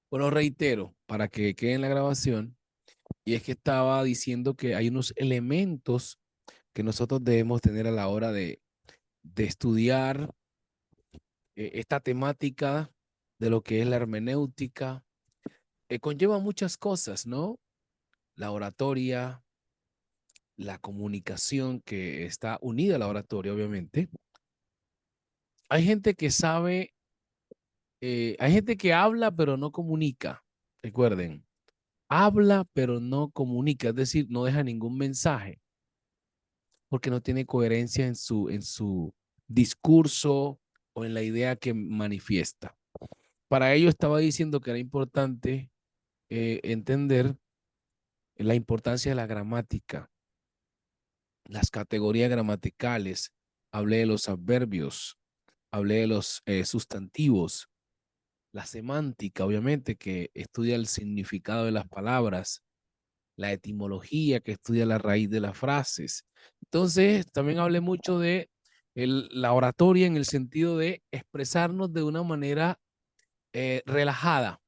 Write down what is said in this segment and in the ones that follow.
Bueno, reitero, para que quede en la grabación, y es que estaba diciendo que hay unos elementos que nosotros debemos tener a la hora de estudiar esta temática de lo que es la hermenéutica. Conlleva muchas cosas, ¿no? La oratoria, la comunicación que está unida a la oratoria, obviamente. Hay gente que sabe, hay gente que habla pero no comunica. Recuerden, habla pero no comunica, es decir, no deja ningún mensaje porque no tiene coherencia en su discurso o en la idea que manifiesta. Para ello estaba diciendo que era importante entender la importancia de la gramática, las categorías gramaticales. Hablé de los adverbios, hablé de los sustantivos, la semántica, obviamente, que estudia el significado de las palabras, la etimología, que estudia la raíz de las frases. Entonces, también hablé mucho de la oratoria en el sentido de expresarnos de una manera relajada,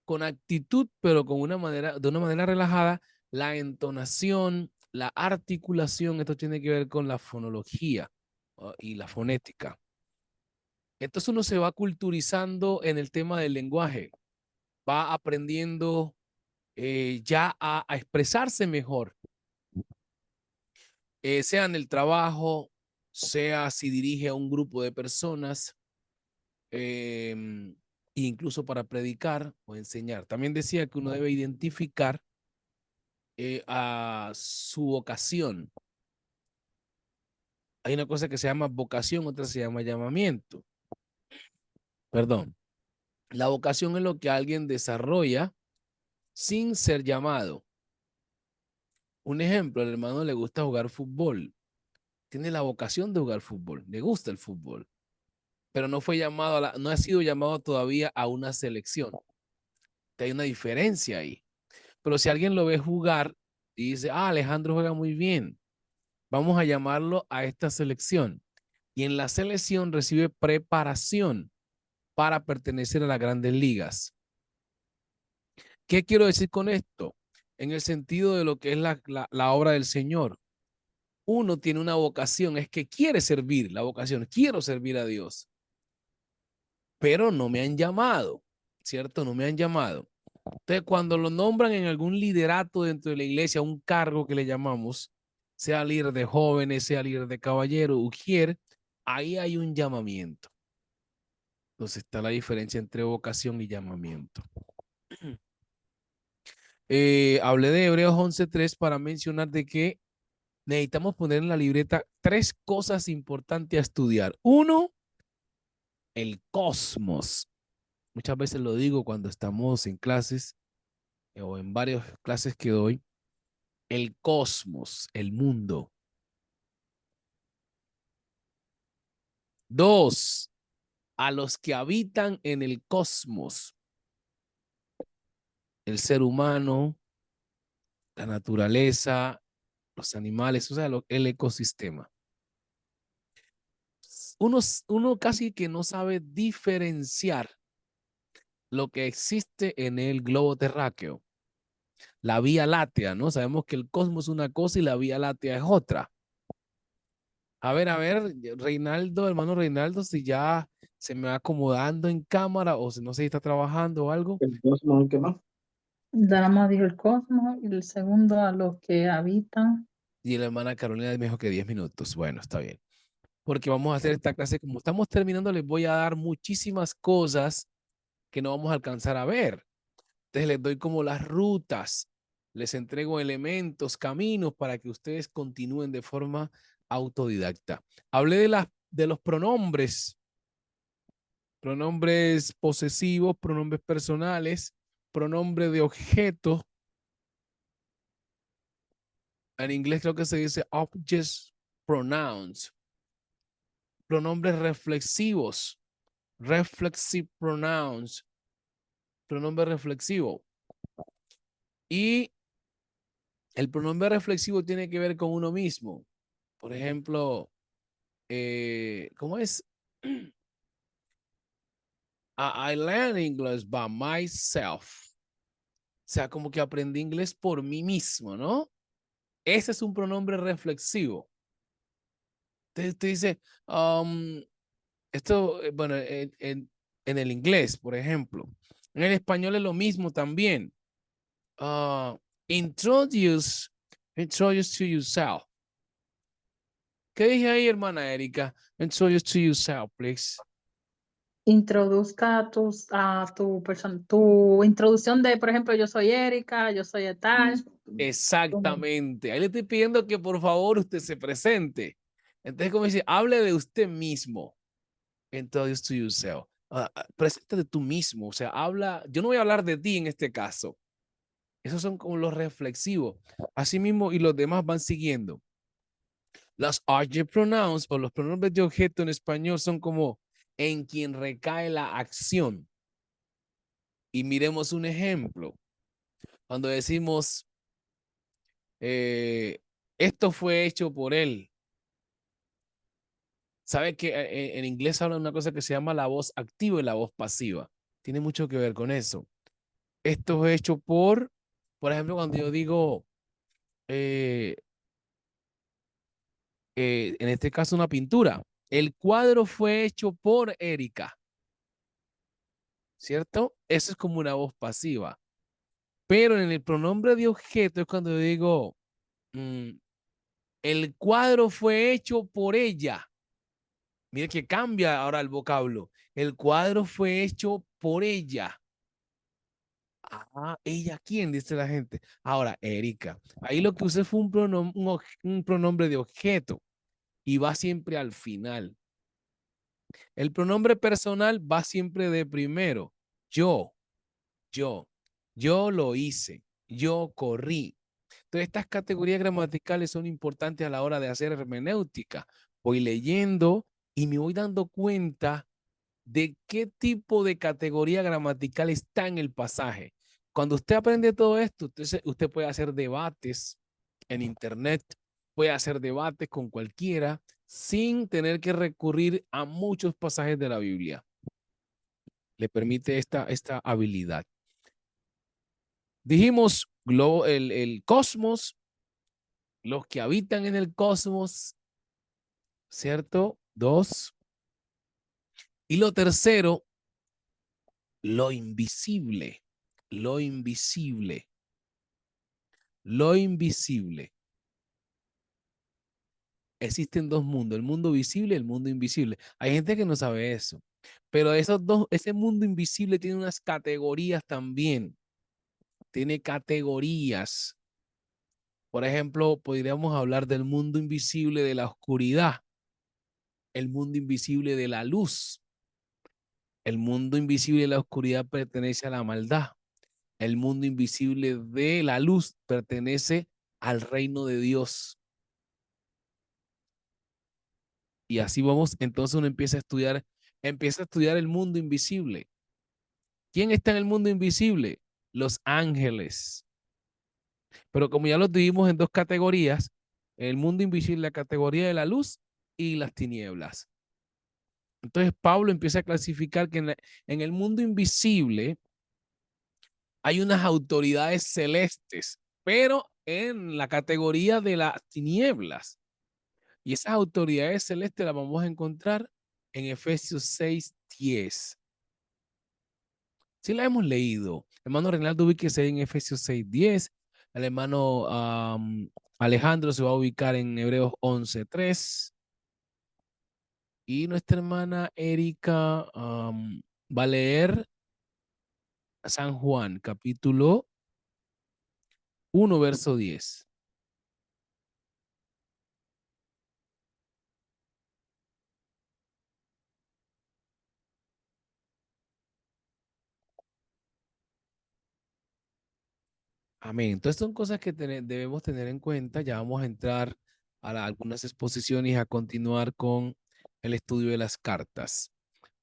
con actitud, pero de una manera relajada, la entonación, la articulación, esto tiene que ver con la fonología y la fonética. Entonces uno se va culturizando en el tema del lenguaje, va aprendiendo ya a expresarse mejor, sea en el trabajo, sea si dirige a un grupo de personas, incluso para predicar o enseñar. También decía que uno debe identificar a su vocación. Hay una cosa que se llama vocación, otra se llama llamamiento. Perdón. La vocación es lo que alguien desarrolla sin ser llamado. Un ejemplo, al hermano le gusta jugar fútbol. Tiene la vocación de jugar fútbol, le gusta el fútbol, pero no fue llamado no ha sido llamado todavía a una selección. Hay una diferencia ahí. Pero si alguien lo ve jugar y dice, Alejandro juega muy bien, vamos a llamarlo a esta selección. Y en la selección recibe preparación para pertenecer a las grandes ligas. ¿Qué quiero decir con esto? En el sentido de lo que es la obra del Señor. Uno tiene una vocación, es que quiere servir, la vocación, quiero servir a Dios, pero no me han llamado, ¿cierto? No me han llamado. Entonces, cuando lo nombran en algún liderato dentro de la iglesia, un cargo que le llamamos, sea líder de jóvenes, sea líder de caballeros, ujier, ahí hay un llamamiento. Entonces está la diferencia entre vocación y llamamiento. Hablé de Hebreos 11:3 para mencionar de que necesitamos poner en la libreta tres cosas importantes a estudiar. Uno, el cosmos. Muchas veces lo digo cuando estamos en clases o en varias clases que doy. El cosmos, el mundo. Dos, a los que habitan en el cosmos. El ser humano, la naturaleza, los animales, o sea, el ecosistema. Uno casi que no sabe diferenciar lo que existe en el globo terráqueo, la Vía Láctea, ¿no? Sabemos que el cosmos es una cosa y la Vía Láctea es otra. A ver, Reinaldo, hermano Reinaldo, si ya se me va acomodando en cámara o si no sé si está trabajando o algo. El cosmos, ¿qué más? Drama dijo el cosmos y el segundo a los que habitan. Y la hermana Carolina me dijo que 10 minutos. Bueno, está bien. Porque vamos a hacer esta clase, como estamos terminando, les voy a dar muchísimas cosas que no vamos a alcanzar a ver. Entonces les doy como las rutas, les entrego elementos, caminos para que ustedes continúen de forma autodidacta. Hablé de los pronombres, pronombres posesivos, pronombres personales, pronombre de objeto. En inglés creo que se dice object pronouns, pronombres reflexivos, reflexive pronouns, pronombre reflexivo. Y el pronombre reflexivo tiene que ver con uno mismo. Por ejemplo, ¿cómo es? I learned English by myself. O sea, como que aprendí inglés por mí mismo, ¿no? Ese es un pronombre reflexivo. Te dice, esto, bueno, en el inglés, por ejemplo. En el español es lo mismo también. Uh, introduce, introduce to yourself. ¿Qué dije ahí, hermana Erika? Introduce to yourself, please. Introduzca tu introducción de, por ejemplo, yo soy Erika, yo soy tal. Exactamente. Ahí le estoy pidiendo que por favor usted se presente. Entonces, como dice, hable de usted mismo. Introduce to yourself. Preséntate tú mismo. O sea, habla. Yo no voy a hablar de ti en este caso. Esos son como los reflexivos. Así mismo, y los demás van siguiendo. Los object pronouns o los pronombres de objeto en español son como en quien recae la acción. Y miremos un ejemplo. Cuando decimos, esto fue hecho por él. ¿Sabe que en inglés hablan de una cosa que se llama la voz activa y la voz pasiva? Tiene mucho que ver con eso. Esto es hecho por ejemplo, cuando yo digo, eh, en este caso una pintura, el cuadro fue hecho por Erika, ¿cierto? Eso es como una voz pasiva. Pero en el pronombre de objeto es cuando yo digo, mm, el cuadro fue hecho por ella. Mire que cambia ahora el vocablo. El cuadro fue hecho por ella. Ah, ¿ella quién? Dice la gente. Ahora, Erika. Ahí lo que usé fue un pronombre de objeto y va siempre al final. El pronombre personal va siempre de primero. Yo, yo, yo lo hice, yo corrí. Entonces, estas categorías gramaticales son importantes a la hora de hacer hermenéutica. Voy leyendo y me voy dando cuenta de qué tipo de categoría gramatical está en el pasaje. Cuando usted aprende todo esto, usted puede hacer debates en internet, puede hacer debates con cualquiera sin tener que recurrir a muchos pasajes de la Biblia. Le permite esta habilidad. Dijimos el cosmos, los que habitan en el cosmos, ¿cierto? Dos. Y lo tercero, lo invisible, lo invisible. Lo invisible. Existen dos mundos, el mundo visible y el mundo invisible. Hay gente que no sabe eso, pero esos dos, ese mundo invisible tiene unas categorías también. Tiene categorías. Por ejemplo, podríamos hablar del mundo invisible de la oscuridad, el mundo invisible de la luz. El mundo invisible de la oscuridad pertenece a la maldad. El mundo invisible de la luz pertenece al reino de Dios. Y así vamos, entonces uno empieza a estudiar el mundo invisible. ¿Quién está en el mundo invisible? Los ángeles. Pero como ya los dividimos en dos categorías, el mundo invisible, la categoría de la luz y las tinieblas. Entonces Pablo empieza a clasificar que en el mundo invisible hay unas autoridades celestes, pero en la categoría de las tinieblas. Y esas autoridades celestes las vamos a encontrar en Efesios 6:10. Sí la hemos leído. El hermano Reinaldo ubíquese en Efesios 6:10. El hermano Alejandro se va a ubicar en Hebreos 11:3. Y nuestra hermana Erika va a leer San Juan, capítulo 1, verso 10. Amén. Entonces son cosas que debemos tener en cuenta. Ya vamos a entrar a algunas exposiciones y a continuar con el estudio de las cartas.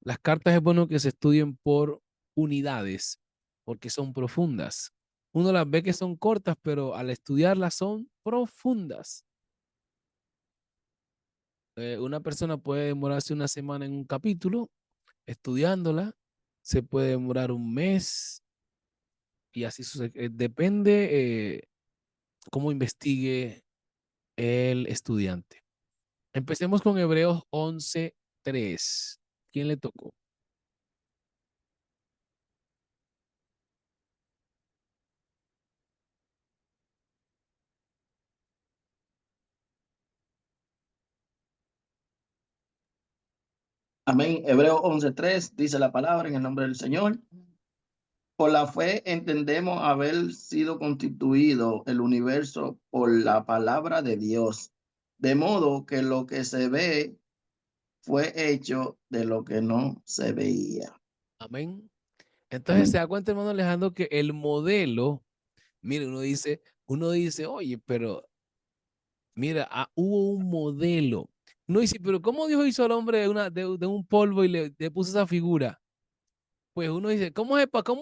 Las cartas es bueno que se estudien por unidades, porque son profundas. Uno las ve que son cortas, pero al estudiarlas son profundas. Una persona puede demorarse una semana en un capítulo estudiándola se puede demorar un mes y así depende cómo investigue el estudiante. Empecemos con Hebreos 11:3. ¿Quién le tocó? Amén. Hebreos 11:3 dice la palabra en el nombre del Señor. Por la fe entendemos haber sido constituido el universo por la palabra de Dios, de modo que lo que se ve fue hecho de lo que no se veía. Amén. Entonces Amén. se da cuenta, hermano Alejandro, que el modelo, mire, uno dice, oye, pero mira, hubo un modelo. Uno dice, pero ¿cómo Dios hizo al hombre de un polvo y le puso esa figura? Pues uno dice, ¿cómo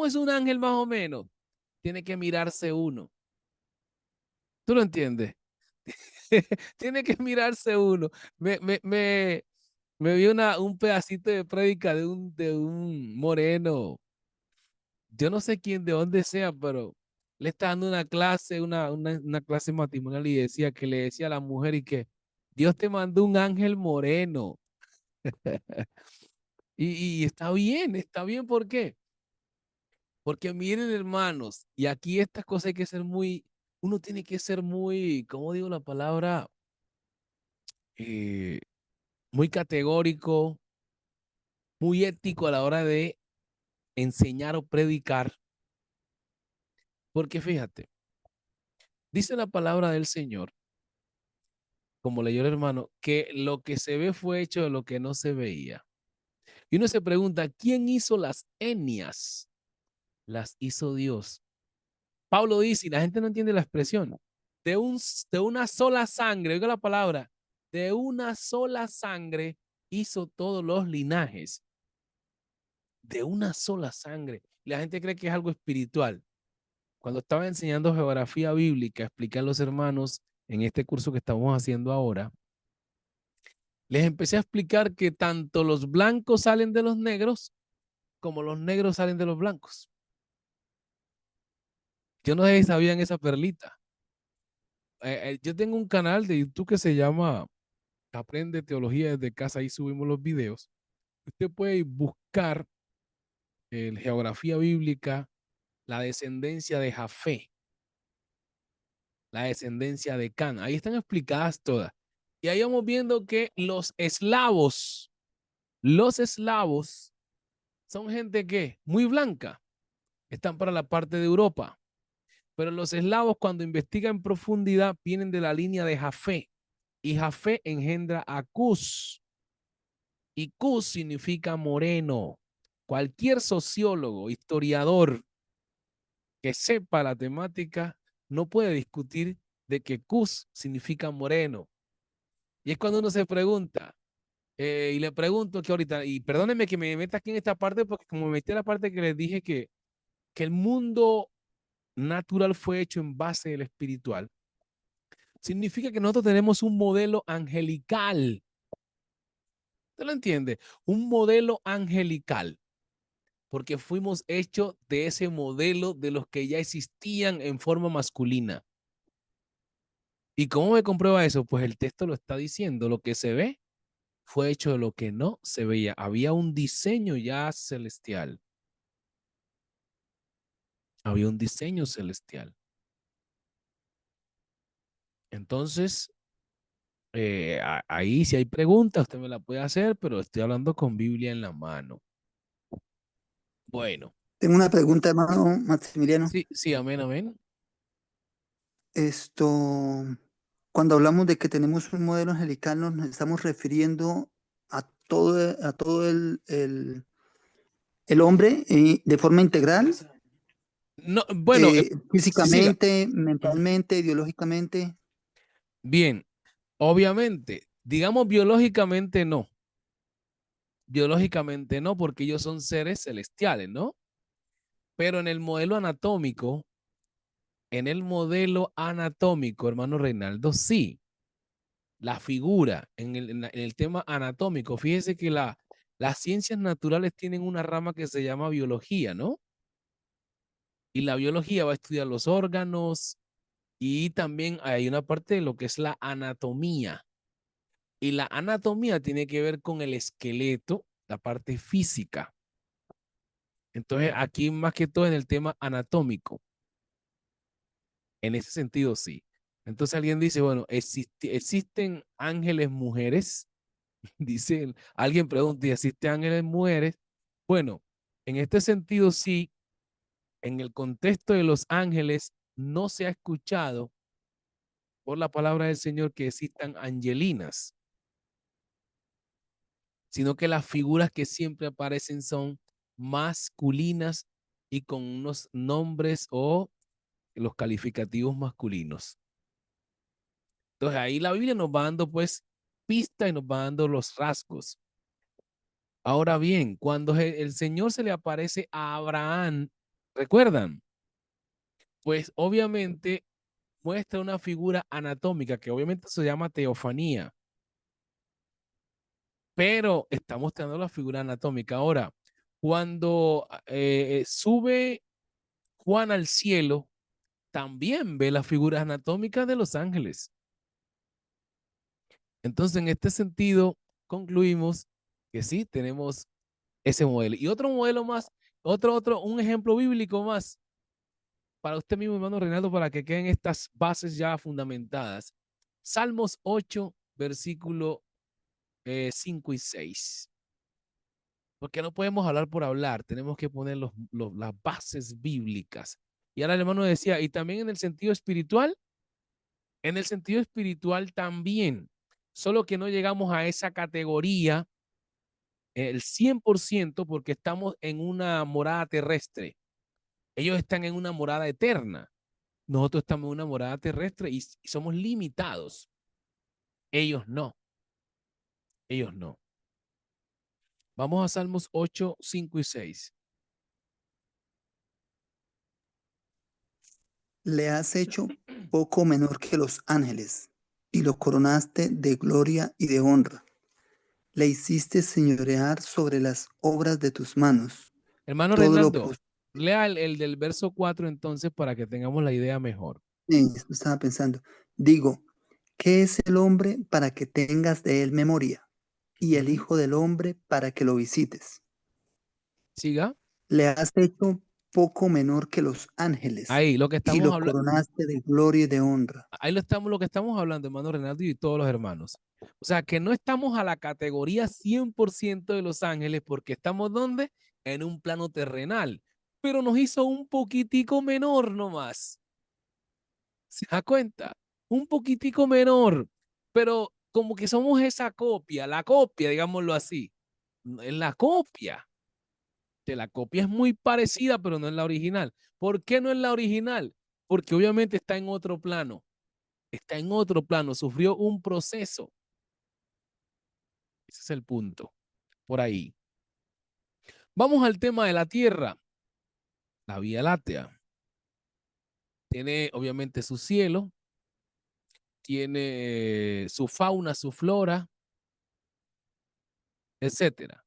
es un ángel más o menos? Tiene que mirarse uno. ¿Tú lo entiendes? Tiene que mirarse uno. Me vi un pedacito de prédica de un moreno. Yo no sé quién, de dónde sea, pero le está dando una clase, una clase matrimonial y decía que le decía a la mujer y que Dios te mandó un ángel moreno. Y está bien, ¿por qué? Porque miren, hermanos, y aquí estas cosas hay que ser uno tiene que ser muy, ¿cómo digo la palabra? Eh, Muy categórico, muy ético a la hora de enseñar o predicar. Porque fíjate, dice la palabra del Señor, como leyó el hermano, que lo que se ve fue hecho de lo que no se veía. Y uno se pregunta, ¿quién hizo las etnias? Las hizo Dios. Pablo dice, y la gente no entiende la expresión, de una sola sangre, oiga la palabra, de una sola sangre hizo todos los linajes. De una sola sangre. La gente cree que es algo espiritual. Cuando estaba enseñando geografía bíblica, expliqué a los hermanos en este curso que estamos haciendo ahora, les empecé a explicar que tanto los blancos salen de los negros como los negros salen de los blancos. Yo no sé si sabían esa perlita. Yo tengo un canal de YouTube que se llama Aprende Teología desde casa, ahí subimos los videos. Usted puede buscar en geografía bíblica la descendencia de Jafé, la descendencia de Can. Ahí están explicadas todas. Y ahí vamos viendo que los eslavos son gente que muy blanca, están para la parte de Europa. Pero los eslavos cuando investigan en profundidad vienen de la línea de Jafé. Y Jafé engendra a Cus. Y Cus significa moreno. Cualquier sociólogo, historiador que sepa la temática no puede discutir de que Cus significa moreno. Y es cuando uno se pregunta, y le pregunto que ahorita, y perdónenme que me meta aquí en esta parte, porque como me metí en la parte que les dije que el mundo natural fue hecho en base del espiritual, significa que nosotros tenemos un modelo angelical. ¿Usted lo entiende? Un modelo angelical, porque fuimos hechos de ese modelo de los que ya existían en forma masculina. ¿Y cómo me comprueba eso? Pues el texto lo está diciendo, lo que se ve fue hecho de lo que no se veía. Había un diseño ya celestial. Había un diseño celestial. Entonces, ahí si hay preguntas, usted me la puede hacer, pero estoy hablando con Biblia en la mano. Bueno, Tengo una pregunta, hermano Maximiliano. sí, sí, amén, amén. Esto, cuando hablamos de que tenemos un modelo angelical, nos estamos refiriendo a todo el hombre de forma integral, No, bueno, sí, siga. físicamente, Ujú. mentalmente, ideológicamente. Bien, obviamente, digamos biológicamente no. Biológicamente no, porque ellos son seres celestiales, ¿no? Pero en el modelo anatómico, hermano Reinaldo, sí. La figura en el tema anatómico, fíjese que Las ciencias naturales tienen una rama que se llama biología, ¿no? Y la biología va a estudiar los órganos y también hay una parte de lo que es la anatomía. Y la anatomía tiene que ver con el esqueleto, la parte física. Entonces, aquí más que todo en el tema anatómico. En ese sentido, sí. Entonces alguien dice, bueno, ¿existen ángeles mujeres? Dice, alguien pregunta, ¿y existen ángeles mujeres? Bueno, en este sentido, sí. En el contexto de los ángeles, no se ha escuchado por la palabra del Señor que existan angelinas, sino que las figuras que siempre aparecen son masculinas y con unos nombres o los calificativos masculinos. Entonces ahí la Biblia nos va dando pues pista y nos va dando los rasgos. Ahora bien, cuando el Señor se le aparece a Abraham, ¿recuerdan? Pues obviamente muestra una figura anatómica que obviamente se llama teofanía, pero está mostrando la figura anatómica. Ahora, cuando sube Juan al cielo, también ve las figuras anatómicas de los ángeles. Entonces, en este sentido, concluimos que sí, tenemos ese modelo. Y otro modelo más, un ejemplo bíblico más para usted mismo, hermano Reinaldo, para que queden estas bases ya fundamentadas. Salmos 8, versículo 5 y 6. Porque no podemos hablar por hablar, tenemos que poner las bases bíblicas. Y ahora el hermano decía, y también en el sentido espiritual también, solo que no llegamos a esa categoría el 100% porque estamos en una morada terrestre. Ellos están en una morada eterna. Nosotros estamos en una morada terrestre y somos limitados. Ellos no. Ellos no. Vamos a Salmos 8, 5 y 6. Le has hecho poco menor que los ángeles, y lo coronaste de gloria y de honra. Le hiciste señorear sobre las obras de tus manos. Hermano Todo lo Reinaldo, lea el del verso 4 entonces para que tengamos la idea mejor. Eso estaba pensando. Digo, ¿qué es el hombre para que tengas de él memoria? Y el Ujú. hijo del hombre para que lo visites. Siga. Le has hecho poco menor que los ángeles, Ahí, lo que y estamos lo hablando, coronaste de gloria y de honra. lo que estamos hablando, hermano Reinaldo y todos los hermanos. O sea, que no estamos a la categoría 100% de los ángeles porque estamos ¿dónde? En un plano terrenal, pero nos hizo un poquitico menor nomás. ¿Se da cuenta? Un poquitico menor, pero como que somos esa copia, la copia, digámoslo así. Es la copia. Que la copia es muy parecida, pero no es la original. ¿Por qué no es la original? Porque obviamente está en otro plano. Está en otro plano, sufrió un proceso. Ese es el punto. Por ahí. Vamos al tema de la Tierra. La Vía Láctea. Tiene obviamente su cielo, tiene su fauna, su flora, etcétera.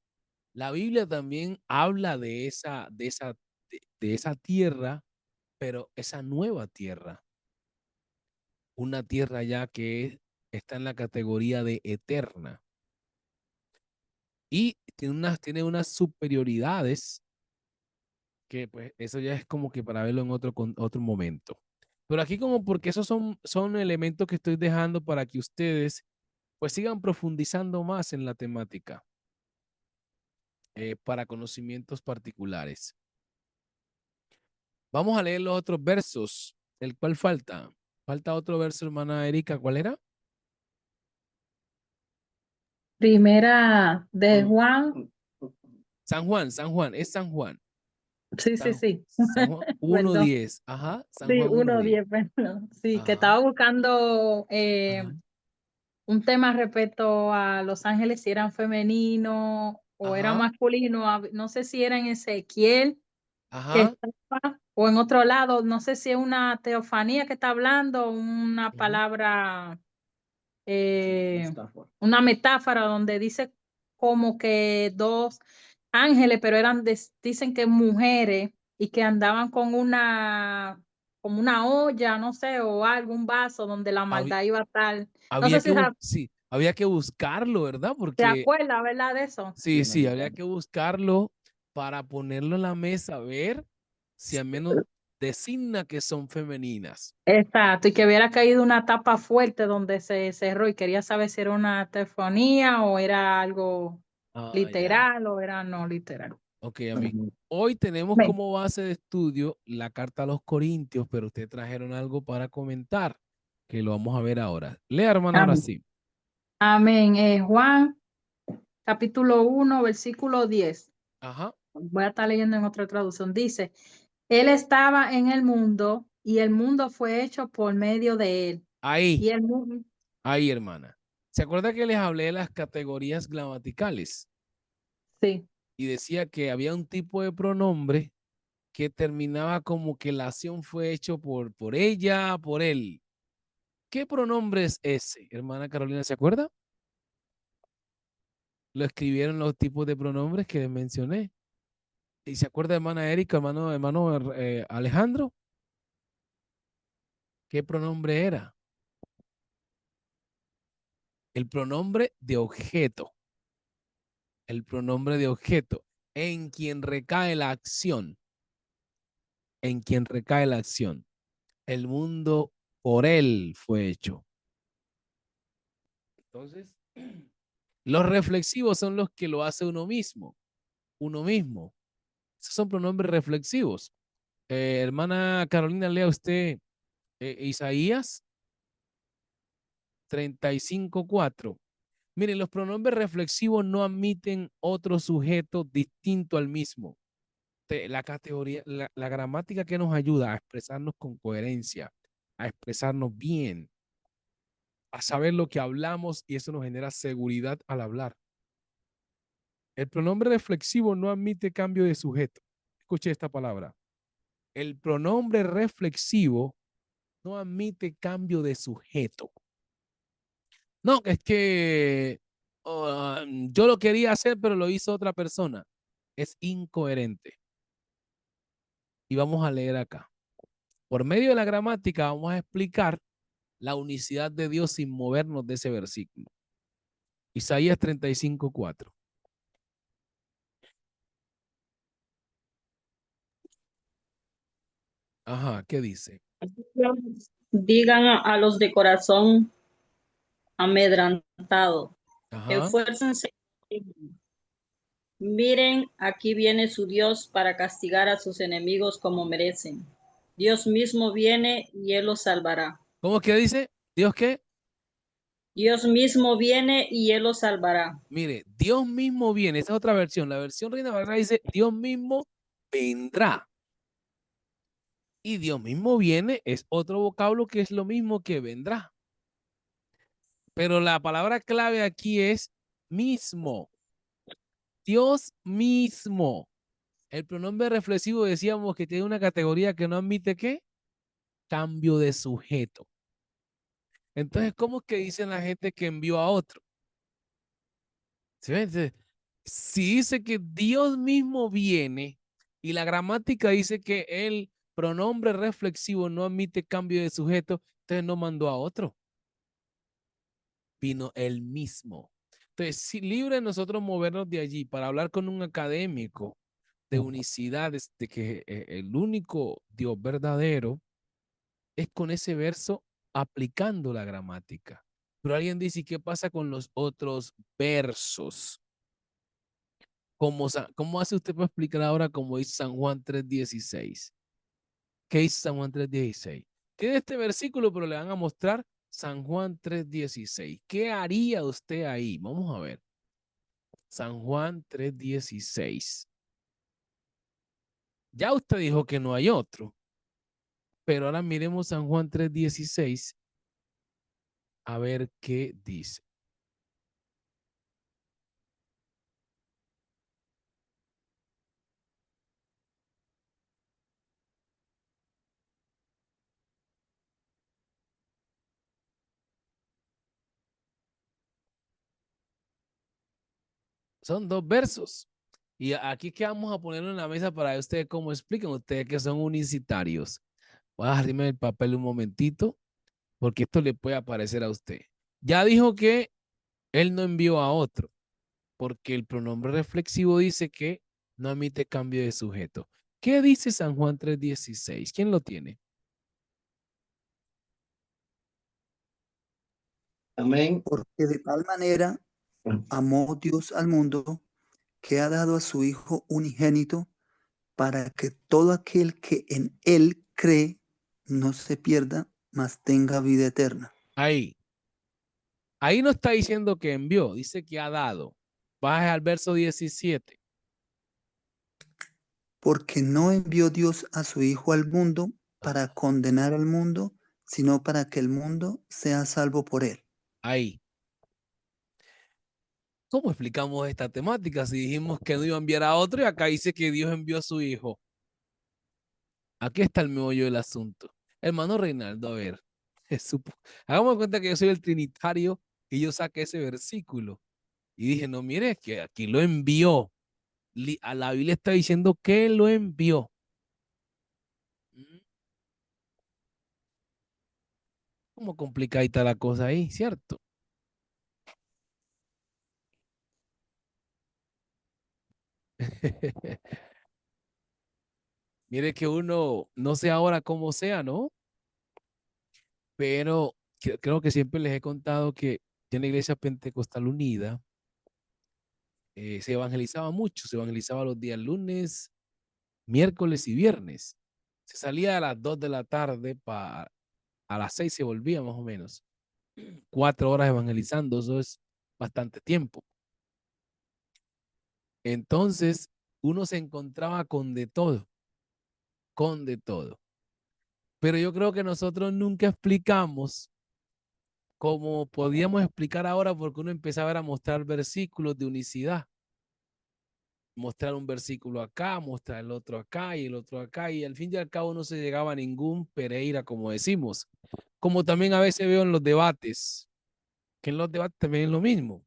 La Biblia también habla de esa tierra, pero esa nueva tierra. Una tierra ya que está en la categoría de eterna. Y tiene unas superioridades que pues eso ya es como que para verlo en otro momento. Pero aquí como porque esos son elementos que estoy dejando para que ustedes pues sigan profundizando más en la temática para conocimientos particulares. Vamos a leer los otros versos. ¿El cual falta? Falta otro verso, hermana Erika. ¿Cuál era? Primera de Juan, San Juan, es San Juan. sí, sí, sí, San Juan perdón. 1:10. Ajá, San Sí, Juan 1:10. 1:10, perdón. Sí, que Ajá, estaba buscando ajá, un tema respecto a los ángeles, si eran femeninos o eran ajá, masculinos. No sé si era en Ezequiel que ajá. estaba, o en otro lado, no sé si es una teofanía que está hablando, una Ujú. palabra, una metáfora donde dice como que dos ángeles, pero eran, dicen que mujeres, y que andaban con como una olla, no sé, o algo, un vaso donde la Había, maldad iba a estar. No sé si sí, había que buscarlo, ¿verdad? te Porque acuerdas, ¿verdad? De eso. sí, Yo no sí, habría recuerdo. que buscarlo para ponerlo en la mesa, a ver si al menos designa que son femeninas. Exacto, y que hubiera caído una tapa fuerte donde se cerró y quería saber si era una tefonía o era algo Ah, ya. literal o era no literal. Ok, amigo. Ujú. Hoy tenemos Amén. como base de estudio la carta a los Corintios, pero ustedes trajeron algo para comentar, que lo vamos a ver ahora. Lea, hermana, ahora Amén. sí. Amén. Juan, capítulo 1, versículo 10. Ajá. Voy a estar leyendo en otra traducción. Dice, Él estaba en el mundo y el mundo fue hecho por medio de Él. Ahí, Y el mundo, ahí, hermana. ¿Se acuerda que les hablé de las categorías gramaticales? sí, Y decía que había un tipo de pronombre que terminaba como que la acción fue hecho por ella, por él. ¿Qué pronombre es ese, hermana Carolina? ¿Se acuerda? Lo escribieron los tipos de pronombres que les mencioné. ¿Y se acuerda, hermana Erika, hermano Alejandro? ¿Qué pronombre era? El pronombre de objeto. El pronombre de objeto. En quien recae la acción. En quien recae la acción. El mundo por él fue hecho. Entonces, los reflexivos son los que lo hace uno mismo. Uno mismo. Esos son pronombres reflexivos. Hermana Carolina, lea usted Isaías 35:4. Miren, los pronombres reflexivos no admiten otro sujeto distinto al mismo. La categoría, la gramática que nos ayuda a expresarnos con coherencia, a expresarnos bien, a saber lo que hablamos y eso nos genera seguridad al hablar. El pronombre reflexivo no admite cambio de sujeto. Escuche esta palabra. El pronombre reflexivo no admite cambio de sujeto. No, es que yo lo quería hacer, pero lo hizo otra persona. Es incoherente. Y vamos a leer acá. Por medio de la gramática vamos a explicar la unicidad de Dios sin movernos de ese versículo. Isaías 35:4. Ajá, ¿qué dice? Digan a los de corazón amedrantado, Ajá. esfuércense. Miren, aquí viene su Dios para castigar a sus enemigos como merecen. Dios mismo viene y Él los salvará. ¿Cómo que dice? ¿Dios qué? Dios mismo viene y Él los salvará. Mire, Dios mismo viene. Esa es otra versión. La versión Reina Valera dice, Dios mismo vendrá. Y Dios mismo viene es otro vocablo que es lo mismo que vendrá. Pero la palabra clave aquí es mismo. Dios mismo. El pronombre reflexivo decíamos que tiene una categoría que no admite ¿qué? Cambio de sujeto. Entonces, ¿cómo es que dicen la gente que envió a otro? ¿Sí ven? Entonces, si dice que Dios mismo viene y la gramática dice que el pronombre reflexivo no admite cambio de sujeto, entonces no mandó a otro. Vino él mismo. Entonces, si libre de nosotros movernos de allí para hablar con un académico de unicidades, de que el único Dios verdadero es con ese verso aplicando la gramática. Pero alguien dice, ¿y qué pasa con los otros versos? ¿Cómo hace usted para explicar ahora como dice San Juan 3:16? ¿Qué dice San Juan 3:16? Tiene este versículo, pero le van a mostrar San Juan 3:16. ¿Qué haría usted ahí? Vamos a ver. San Juan 3:16. Ya usted dijo que no hay otro, pero ahora miremos San Juan 3:16 a ver qué dice. Son 2 versos. Y aquí que vamos a ponerlo en la mesa para que ustedes cómo explican, ustedes que son unicitarios. Voy a dejarme el papel un momentito, porque esto le puede aparecer a usted. Ya dijo que él no envió a otro, porque el pronombre reflexivo dice que no admite cambio de sujeto. ¿Qué dice San Juan 3:16? ¿Quién lo tiene? Amén. Porque de tal manera amó Dios al mundo que ha dado a su Hijo unigénito para que todo aquel que en Él cree no se pierda, mas tenga vida eterna. Ahí. Ahí no está diciendo que envió, dice que ha dado. Baje al verso 17. Porque no envió Dios a su Hijo al mundo para condenar al mundo, sino para que el mundo sea salvo por Él. Ahí. ¿Cómo explicamos esta temática si dijimos que no iba a enviar a otro y acá dice que Dios envió a su Hijo? Aquí está el meollo del asunto. Hermano Reinaldo, a ver, hagamos cuenta que yo soy el trinitario y yo saqué ese versículo y dije, no, mire, que aquí lo envió. A la Biblia está diciendo que lo envió. ¿Cómo complicadita la cosa ahí, cierto? Mire que uno, no sé ahora cómo sea, ¿no? Pero creo que siempre les he contado que en la Iglesia Pentecostal Unida se evangelizaba mucho, se evangelizaba los días lunes, miércoles y viernes. Se salía a las 2 de la tarde, a las 6 se volvía más o menos. 4 horas evangelizando, eso es bastante tiempo. Entonces, uno se encontraba con de todo, con de todo. Pero yo creo que nosotros nunca explicamos como podíamos explicar ahora porque uno empezaba a mostrar versículos de unicidad. Mostrar un versículo acá, mostrar el otro acá y el otro acá, y al fin y al cabo no se llegaba a ningún Pereira, como decimos. Como también a veces veo en los debates, que en los debates también es lo mismo.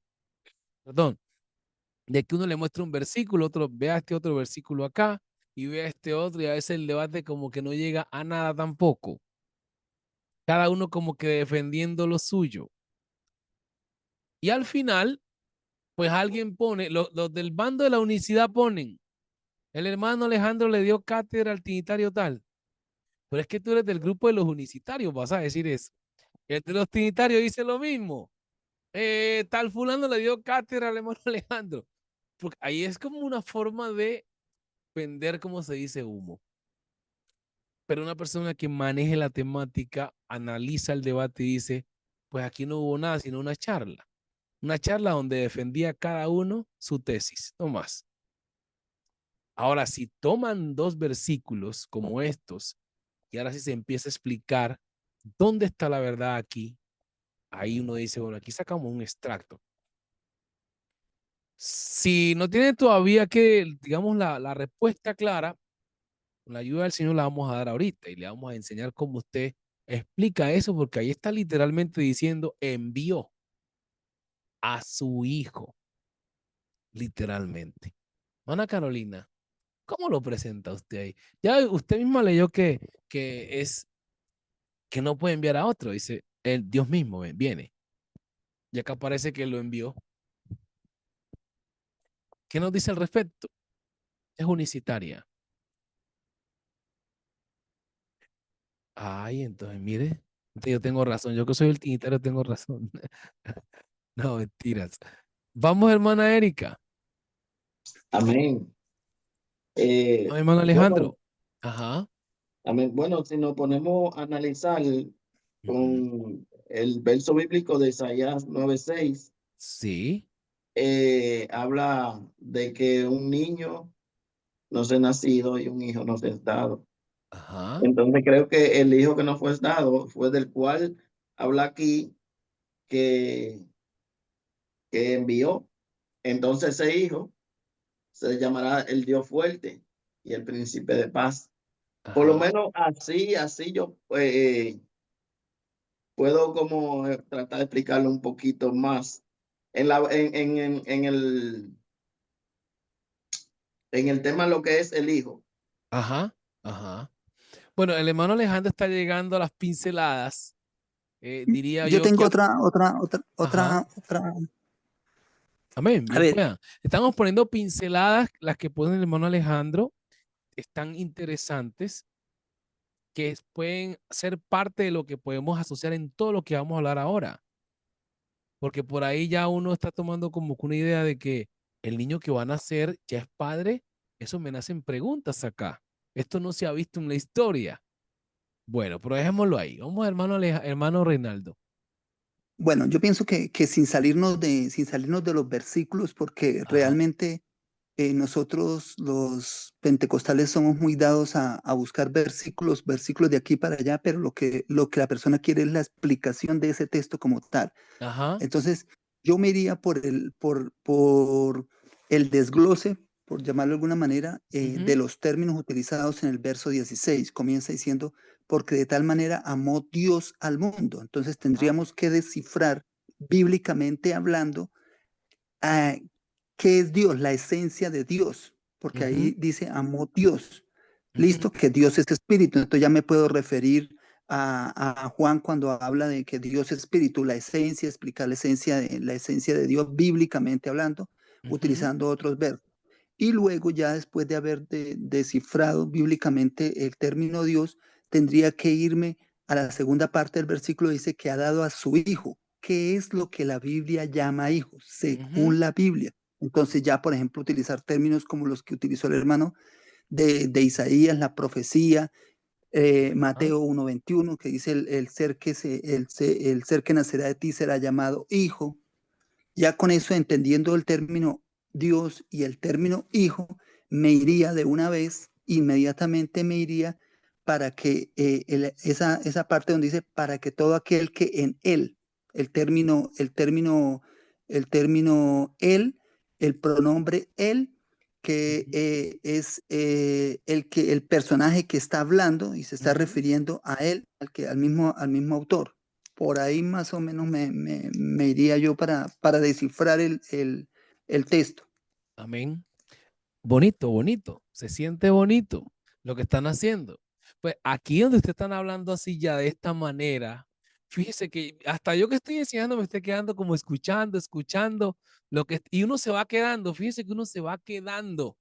Perdón, de que uno le muestra un versículo, otro vea este otro versículo acá y vea este otro, y a veces el debate como que no llega a nada tampoco. Cada uno como que defendiendo lo suyo. Y al final, pues alguien pone, los del bando de la unicidad ponen, el hermano Alejandro le dio cátedra al trinitario tal. Pero es que tú eres del grupo de los unicitarios, vas a decir eso. El de los trinitarios dice lo mismo. Tal fulano le dio cátedra al hermano Alejandro. Porque ahí es como una forma de vender, como se dice, humo. Pero una persona que maneje la temática, analiza el debate y dice, pues aquí no hubo nada, sino una charla. Una charla donde defendía cada uno su tesis, no más. Ahora, si toman 2 versículos como estos, y ahora sí se empieza a explicar dónde está la verdad aquí, ahí uno dice, bueno, aquí sacamos un extracto. Si no tiene todavía que, digamos, la respuesta clara, con la ayuda del Señor la vamos a dar ahorita y le vamos a enseñar cómo usted explica eso, porque ahí está literalmente diciendo envió a su hijo, literalmente. Ana Carolina, ¿cómo lo presenta usted ahí? Ya usted misma leyó que no puede enviar a otro, dice, el Dios mismo viene. Y acá parece que lo envió. ¿Qué nos dice al respecto? Es unicitaria. Ay, entonces, mire, yo tengo razón. Yo que soy el trinitario tengo razón. No, mentiras. Vamos, hermana Erika. Amén. No, hermano Bueno, Alejandro. Ajá. amén. Bueno, si nos ponemos a analizar Ujú. con el verso bíblico de Isaías 9:6, Sí. habla de que un niño nos es nacido y un hijo nos es dado. Ajá. Entonces creo que el hijo que nos fue dado fue del cual habla aquí que, que envió. Entonces ese hijo se llamará el Dios fuerte y el príncipe de paz. Por lo Ajá. menos así yo puedo como tratar de explicarlo un poquito más. En el en el tema de lo que es el Hijo. Ajá, ajá. Bueno, el hermano Alejandro está llegando a las pinceladas. Diría Yo yo que... tengo Ajá. otra. Amén, A bien ver, puedan. Estamos poniendo pinceladas, las que pone el hermano Alejandro, están interesantes, que pueden ser parte de lo que podemos asociar en todo lo que vamos a hablar ahora. Porque por ahí ya uno está tomando como que una idea de que el niño que va a nacer ya es padre. Eso me nacen preguntas acá. Esto no se ha visto en la historia. Bueno, pero dejémoslo ahí. Vamos, hermano Reinaldo. bueno, yo pienso que sin salirnos de los versículos, porque Ajá, realmente nosotros los pentecostales somos muy dados a buscar versículos de aquí para allá, pero lo que la persona quiere es la explicación de ese texto como tal. ajá, Entonces, yo me iría por el desglose, por llamarlo de alguna manera, de ujú, los términos utilizados en el verso 16. Comienza diciendo, porque de tal manera amó Dios al mundo. Entonces, ajá, tendríamos que descifrar, bíblicamente hablando, ah, qué es Dios, la esencia de Dios, porque ujú, ahí dice amó Dios. ujú, Listo, que Dios es espíritu. Entonces ya me puedo referir a Juan cuando habla de que Dios es espíritu, la esencia, explicar la esencia de Dios bíblicamente hablando, ujú, utilizando otros verbos. Y luego ya después de haber descifrado bíblicamente el término Dios, tendría que irme a la segunda parte del versículo, dice que ha dado a su hijo. ¿Qué es lo que la Biblia llama hijo? ujú, Según la Biblia. Entonces ya, por ejemplo, utilizar términos como los que utilizó el hermano de Isaías, la profecía, ajá, Mateo 1:21, que dice el ser que nacerá de ti será llamado hijo. Ya con eso, entendiendo el término Dios y el término hijo, me iría de una vez, inmediatamente me iría para que esa parte donde dice, para que todo aquel que en él, el término él, el pronombre él, que ujú, es el personaje que está hablando y se está ujú. refiriendo a él, al mismo autor. Por ahí más o menos me iría yo para descifrar el texto. Amén. Bonito, bonito. Se siente bonito lo que están haciendo. Pues aquí donde ustedes están hablando así ya de esta manera, fíjese que hasta yo que estoy enseñando me estoy quedando como escuchando, escuchando lo que, y uno se va quedando, fíjese que uno se va quedando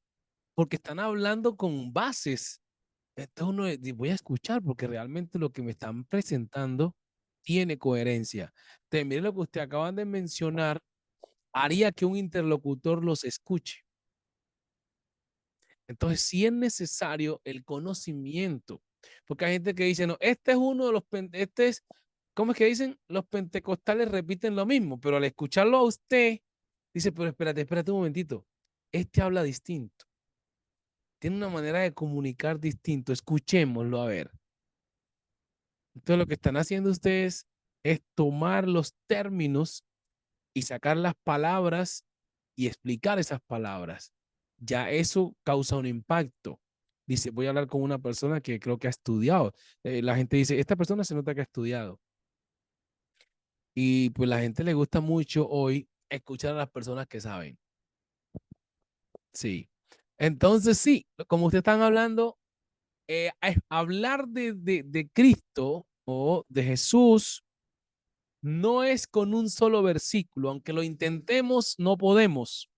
porque están hablando con bases. Entonces uno voy a escuchar porque realmente lo que me están presentando tiene coherencia. Entonces, mire lo que usted acaban de mencionar, haría que un interlocutor los escuche. Entonces, sí es necesario el conocimiento, porque hay gente que dice, no, este es uno de los, este es, ¿cómo es que dicen? Los pentecostales repiten lo mismo, pero al escucharlo a usted, dice, pero espérate, espérate un momentito, este habla distinto, tiene una manera de comunicar distinto, escuchémoslo a ver. Entonces, lo que están haciendo ustedes es tomar los términos y sacar las palabras y explicar esas palabras. Ya eso causa un impacto. Dice, voy a hablar con una persona que creo que ha estudiado. La gente dice, esta persona se nota que ha estudiado. Y pues la gente le gusta mucho hoy escuchar a las personas que saben. Sí. Entonces, sí, como ustedes están hablando, hablar de Cristo o de Jesús no es con un solo versículo. Aunque lo intentemos, no podemos.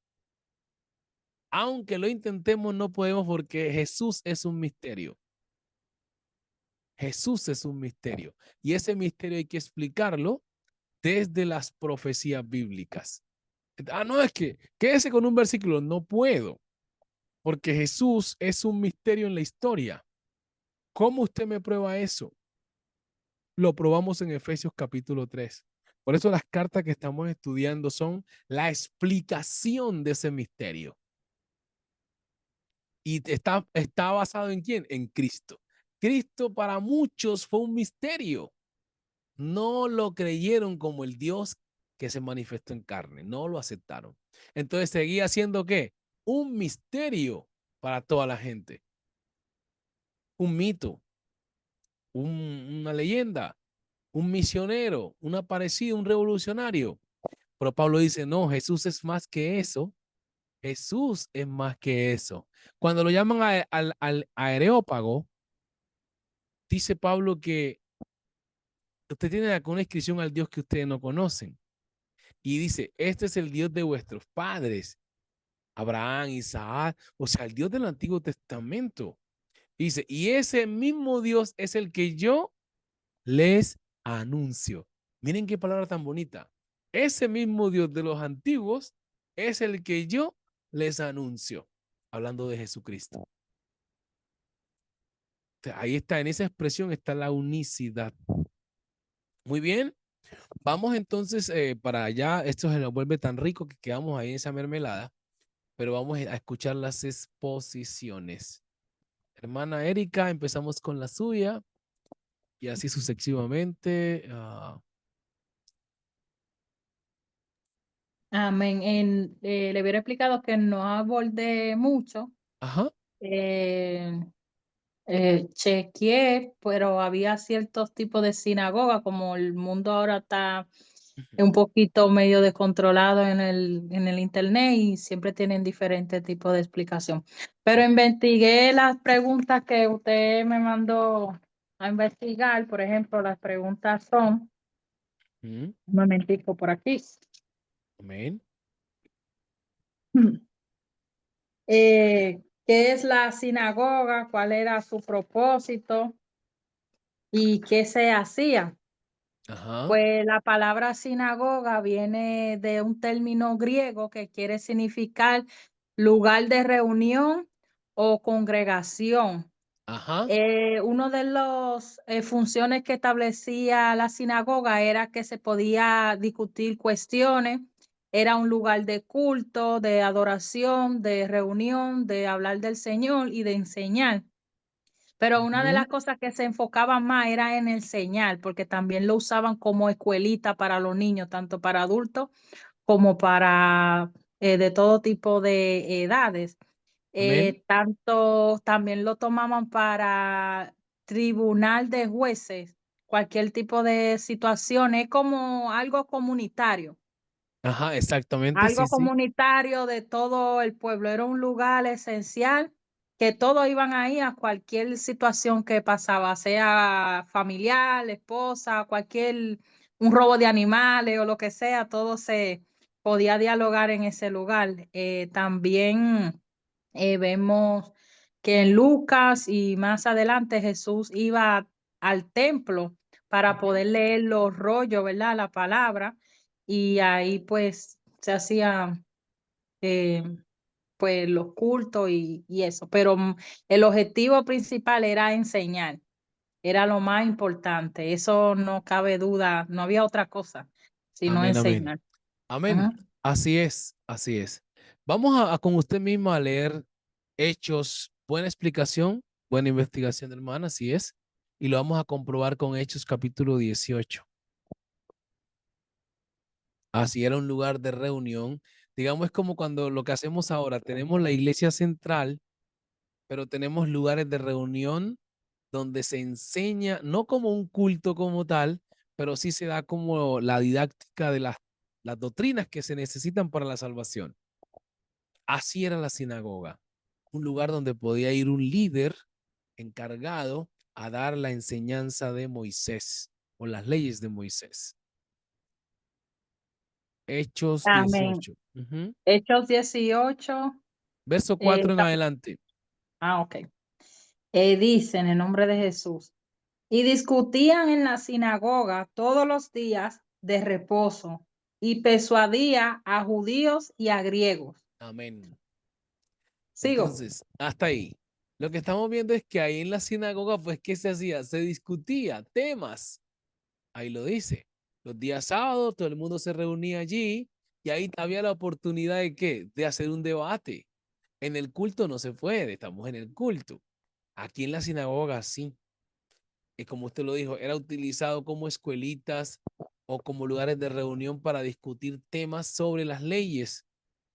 Aunque lo intentemos, no podemos porque Jesús es un misterio. Jesús es un misterio. Y ese misterio hay que explicarlo desde las profecías bíblicas. Ah, no, es que quédese con un versículo. No puedo, porque Jesús es un misterio en la historia. ¿Cómo usted me prueba eso? Lo probamos en Efesios capítulo 3. Por eso las cartas que estamos estudiando son la explicación de ese misterio. Y está basado en quién? En Cristo. Cristo para muchos fue un misterio. No lo creyeron como el Dios que se manifestó en carne. No lo aceptaron. Entonces seguía siendo ¿qué? Un misterio para toda la gente. Un mito, una leyenda, un misionero, un aparecido, un revolucionario. Pero Pablo dice, no, Jesús es más que eso. Jesús es más que eso. Cuando lo llaman al Areópago, dice Pablo que usted tiene acá una inscripción al Dios que ustedes no conocen. Y dice, este es el Dios de vuestros padres, Abraham, Isaac, o sea, el Dios del Antiguo Testamento. Dice, y ese mismo Dios es el que yo les anuncio. Miren qué palabra tan bonita. Ese mismo Dios de los antiguos es el que yo les anuncio. Hablando de Jesucristo. O sea, ahí está, en esa expresión está la unicidad. Muy bien. Vamos entonces para allá. Esto se nos vuelve tan rico que quedamos ahí en esa mermelada. Pero vamos a escuchar las exposiciones. Hermana Erika, empezamos con la suya y así sucesivamente. Amén. Le hubiera explicado que no abordé mucho. Ajá. Eh, Chequeé, pero había ciertos tipos de sinagoga, como el mundo ahora está Ujú. un poquito medio descontrolado en el internet y siempre tienen diferentes tipos de explicación. Pero investigué las preguntas que usted me mandó a investigar. Por ejemplo, las preguntas son, Ujú. un momentico por aquí. Amén. ¿Qué es la sinagoga? ¿Cuál era su propósito? ¿Y qué se hacía? Ajá. Pues la palabra sinagoga viene de un término griego que quiere significar lugar de reunión o congregación. Ajá. Uno de las funciones que establecía la sinagoga era que se podía discutir cuestiones, era un lugar de culto, de adoración, de reunión, de hablar del Señor y de enseñar. Pero una de Ujú. las cosas que se enfocaba más era en enseñar, porque también lo usaban como escuelita para los niños, tanto para adultos como para de todo tipo de edades. Amén. Tanto también lo tomaban para tribunal de jueces, cualquier tipo de situación, es como Ajá, exactamente, sí, algo sí. comunitario de todo el pueblo. Era un lugar esencial que todos iban ahí a cualquier situación que pasaba, sea familiar, esposa, un robo de animales o lo que sea, todo se podía dialogar en ese lugar. También vemos que en Lucas y más adelante Jesús iba al templo para poder leer los rollos, ¿verdad? La palabra. Y ahí pues se hacía eh, pues los cultos y eso. Pero el objetivo principal era enseñar, era lo más importante. Eso no cabe duda, no había otra cosa sino Amén, amén. enseñar. Amén. Ujú. Así es, así es. Vamos con usted mismo a leer Hechos. Buena explicación, buena investigación, hermana, así es. Y lo vamos a comprobar con Hechos capítulo 18. Así era un lugar de reunión. Digamos, es como cuando lo que hacemos ahora, tenemos la iglesia central, pero tenemos lugares de reunión donde se enseña, no como un culto como tal, pero sí se da como la didáctica de las doctrinas que se necesitan para la salvación. Así era la sinagoga, un lugar donde podía ir un líder encargado a dar la enseñanza de Moisés o las leyes de Moisés. Hechos Amén. 18. Ujú. Hechos 18. Verso eh, 4 en cap- adelante. ok. Dice en el nombre de Jesús. Y discutían en la sinagoga todos los días de reposo y persuadía a judíos y a griegos. Amén. Sigo. Entonces, hasta ahí. Lo que estamos viendo es que ahí en la sinagoga, pues, ¿qué se hacía? Se discutía temas. Ahí lo dice. Los días sábados, todo el mundo se reunía allí y ahí había la oportunidad de ¿qué? De hacer un debate. En el culto no se puede, estamos en el culto. Aquí en la sinagoga sí. Y como usted lo dijo, era utilizado como escuelitas o como lugares de reunión para discutir temas sobre las leyes,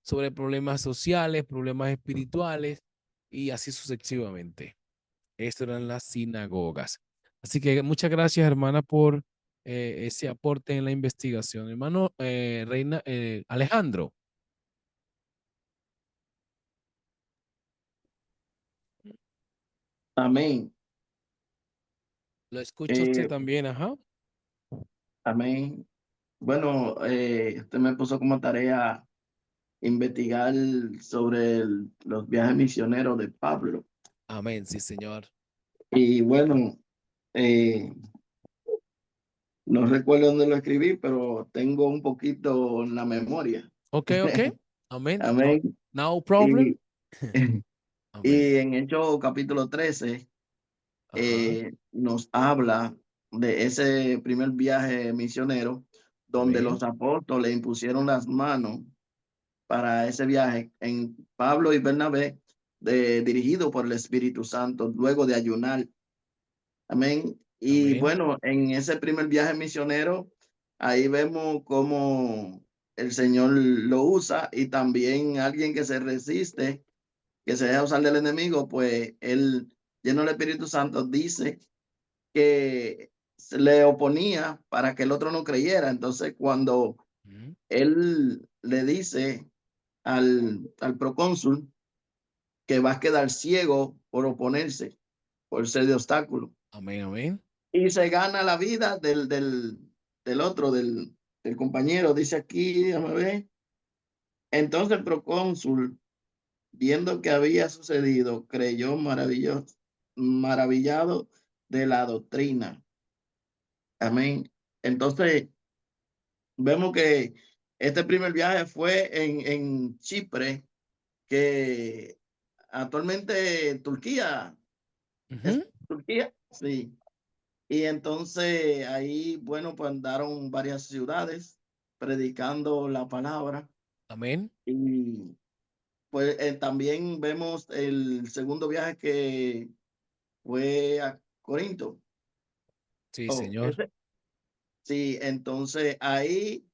sobre problemas sociales, problemas espirituales y así sucesivamente. Esto eran las sinagogas. Así que muchas gracias, hermana, por ese aporte en la investigación. Hermano Reina Alejandro. Amén. Lo escucha usted Eh, también, ajá. amén. Bueno, usted me puso como tarea investigar sobre los viajes misioneros de Pablo. Amén, sí, señor. Y bueno, eh, no recuerdo dónde lo escribí, pero tengo un poquito en la memoria. Ok, ok. Amén. No, Amén. no problem. Y, Amén. y en Hechos capítulo 13 Ajá. nos habla de ese primer viaje misionero donde Amén. los apóstoles impusieron las manos para ese viaje en Pablo y Bernabé, dirigido por el Espíritu Santo, luego de ayunar. Amén. Y Amén. bueno, en ese primer viaje misionero, ahí vemos cómo el Señor lo usa y también alguien que se resiste, que se deja usar del enemigo, pues él, lleno del Espíritu Santo, dice que se le oponía para que el otro no creyera. Entonces, cuando Ujú. él le dice al procónsul que va a quedar ciego por oponerse, por ser de obstáculo, Amén. Amén. y se gana la vida del otro, del compañero, dice aquí, déjame ver. Entonces el procónsul, viendo que había sucedido, creyó maravillado de la doctrina. Amén. Entonces, vemos que este primer viaje fue en Chipre, que actualmente Turquía, es Ujú. Turquía, sí. Y entonces ahí, bueno, pues andaron varias ciudades predicando la palabra. Amén. Y pues también vemos el segundo viaje que fue a Corinto. Sí, Oh, señor. ese, sí, entonces ahí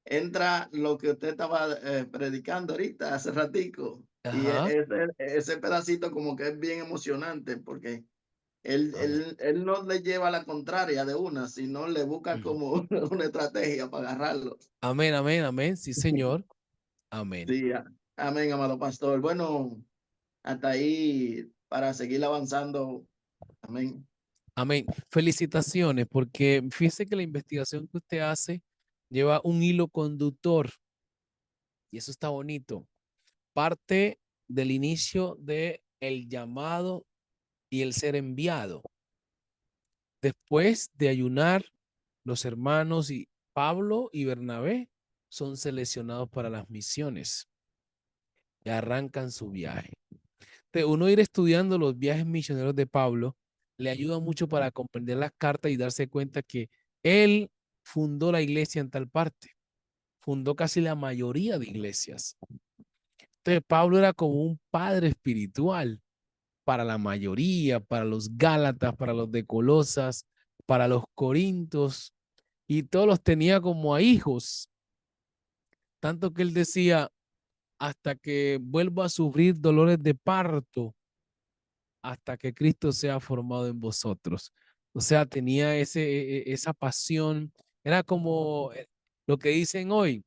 entra lo que usted estaba predicando ahorita hace ratico. Y Ajá. ese pedacito como que es bien emocionante porque Amén. él no le lleva la contraria de una, sino le busca Ujú. como una estrategia para agarrarlo. Amén. Amén. Amén. Sí, señor. Amén. Sí, amén, amado pastor. Bueno, hasta ahí para seguir avanzando. Amén. Amén. Felicitaciones, porque fíjese que la investigación que usted hace lleva un hilo conductor y eso está bonito. Parte del inicio de el llamado y el ser enviado. Después de ayunar, los hermanos y Pablo y Bernabé son seleccionados para las misiones y arrancan su viaje. De uno ir estudiando los viajes misioneros de Pablo le ayuda mucho para comprender las cartas y darse cuenta que él fundó la iglesia en tal parte, fundó casi la mayoría de iglesias. Entonces Pablo era como un padre espiritual para la mayoría, para los Gálatas, para los de Colosas, para los Corintios, y todos los tenía como a hijos, tanto que él decía, hasta que vuelva a sufrir dolores de parto, hasta que Cristo sea formado en vosotros. O sea, tenía esa pasión, era como lo que dicen hoy,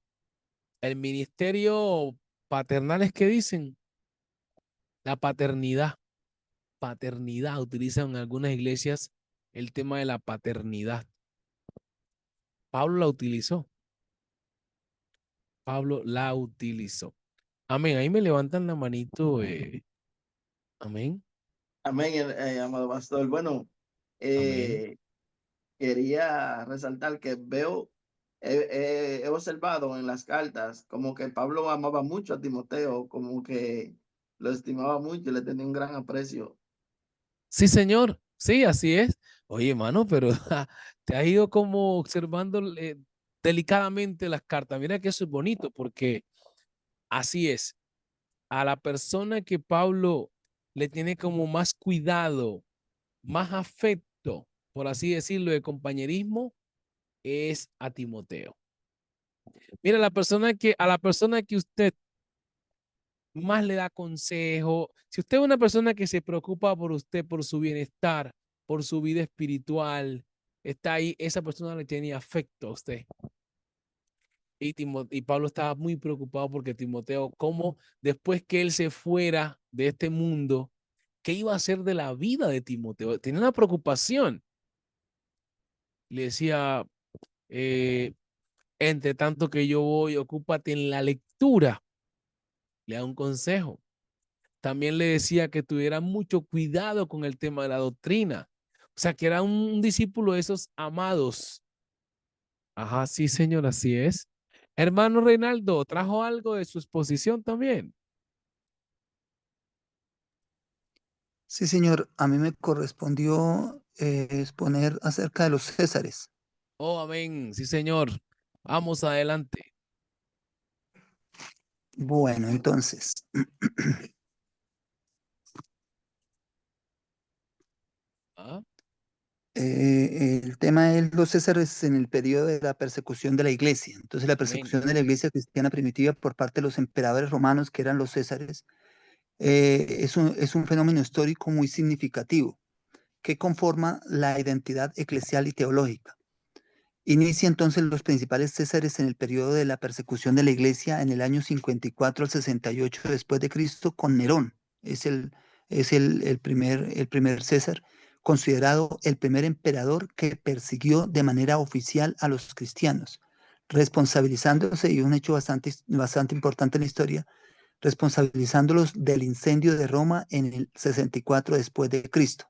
el ministerio paternal es que dicen, la paternidad, paternidad, utilizan en algunas iglesias el tema de la paternidad. Pablo la utilizó, Pablo la utilizó. Amén, ahí me levantan la manito, amén, Amén, amado pastor. Bueno, amén. eh, quería resaltar que he observado en las cartas como que Pablo amaba mucho a Timoteo, como que lo estimaba mucho y le tenía un gran aprecio. Sí, señor, sí, así es. Oye, hermano, pero te has ido como observando delicadamente las cartas. Mira que eso es bonito porque así es. A la persona que Pablo le tiene como más cuidado, más afecto, por así decirlo, de compañerismo, es a Timoteo. Mira, a la persona que usted más le da consejo, si usted es una persona que se preocupa por usted, por su bienestar, por su vida espiritual, está ahí, esa persona le tiene afecto a usted. Y Pablo estaba muy preocupado porque Timoteo, como después que él se fuera de este mundo, qué iba a hacer de la vida de Timoteo. Tenía una preocupación. Le decía, entre tanto que yo voy, ocúpate en la lectura. Le da un consejo. También le decía que tuviera mucho cuidado con el tema de la doctrina. O sea, que era un discípulo de esos amados. Ajá, sí, señor, así es. Hermano Reinaldo, ¿trajo algo de su exposición también? Sí, señor, a mí me correspondió exponer acerca de los Césares. Oh, amén. Sí, señor. Vamos adelante. Bueno, entonces, Ah, el tema es los Césares en el periodo de la persecución de la iglesia. Entonces, la amén. persecución de la iglesia cristiana primitiva por parte de los emperadores romanos, que eran los Césares, es un fenómeno histórico muy significativo que conforma la identidad eclesial y teológica. Inicia entonces los principales césares en el periodo de la persecución de la iglesia en el año 54 al 68 después de Cristo con Nerón. Es el primer César, considerado el primer emperador que persiguió de manera oficial a los cristianos, responsabilizándose, y un hecho bastante importante en la historia, responsabilizándolos del incendio de Roma en el 64 después de Cristo.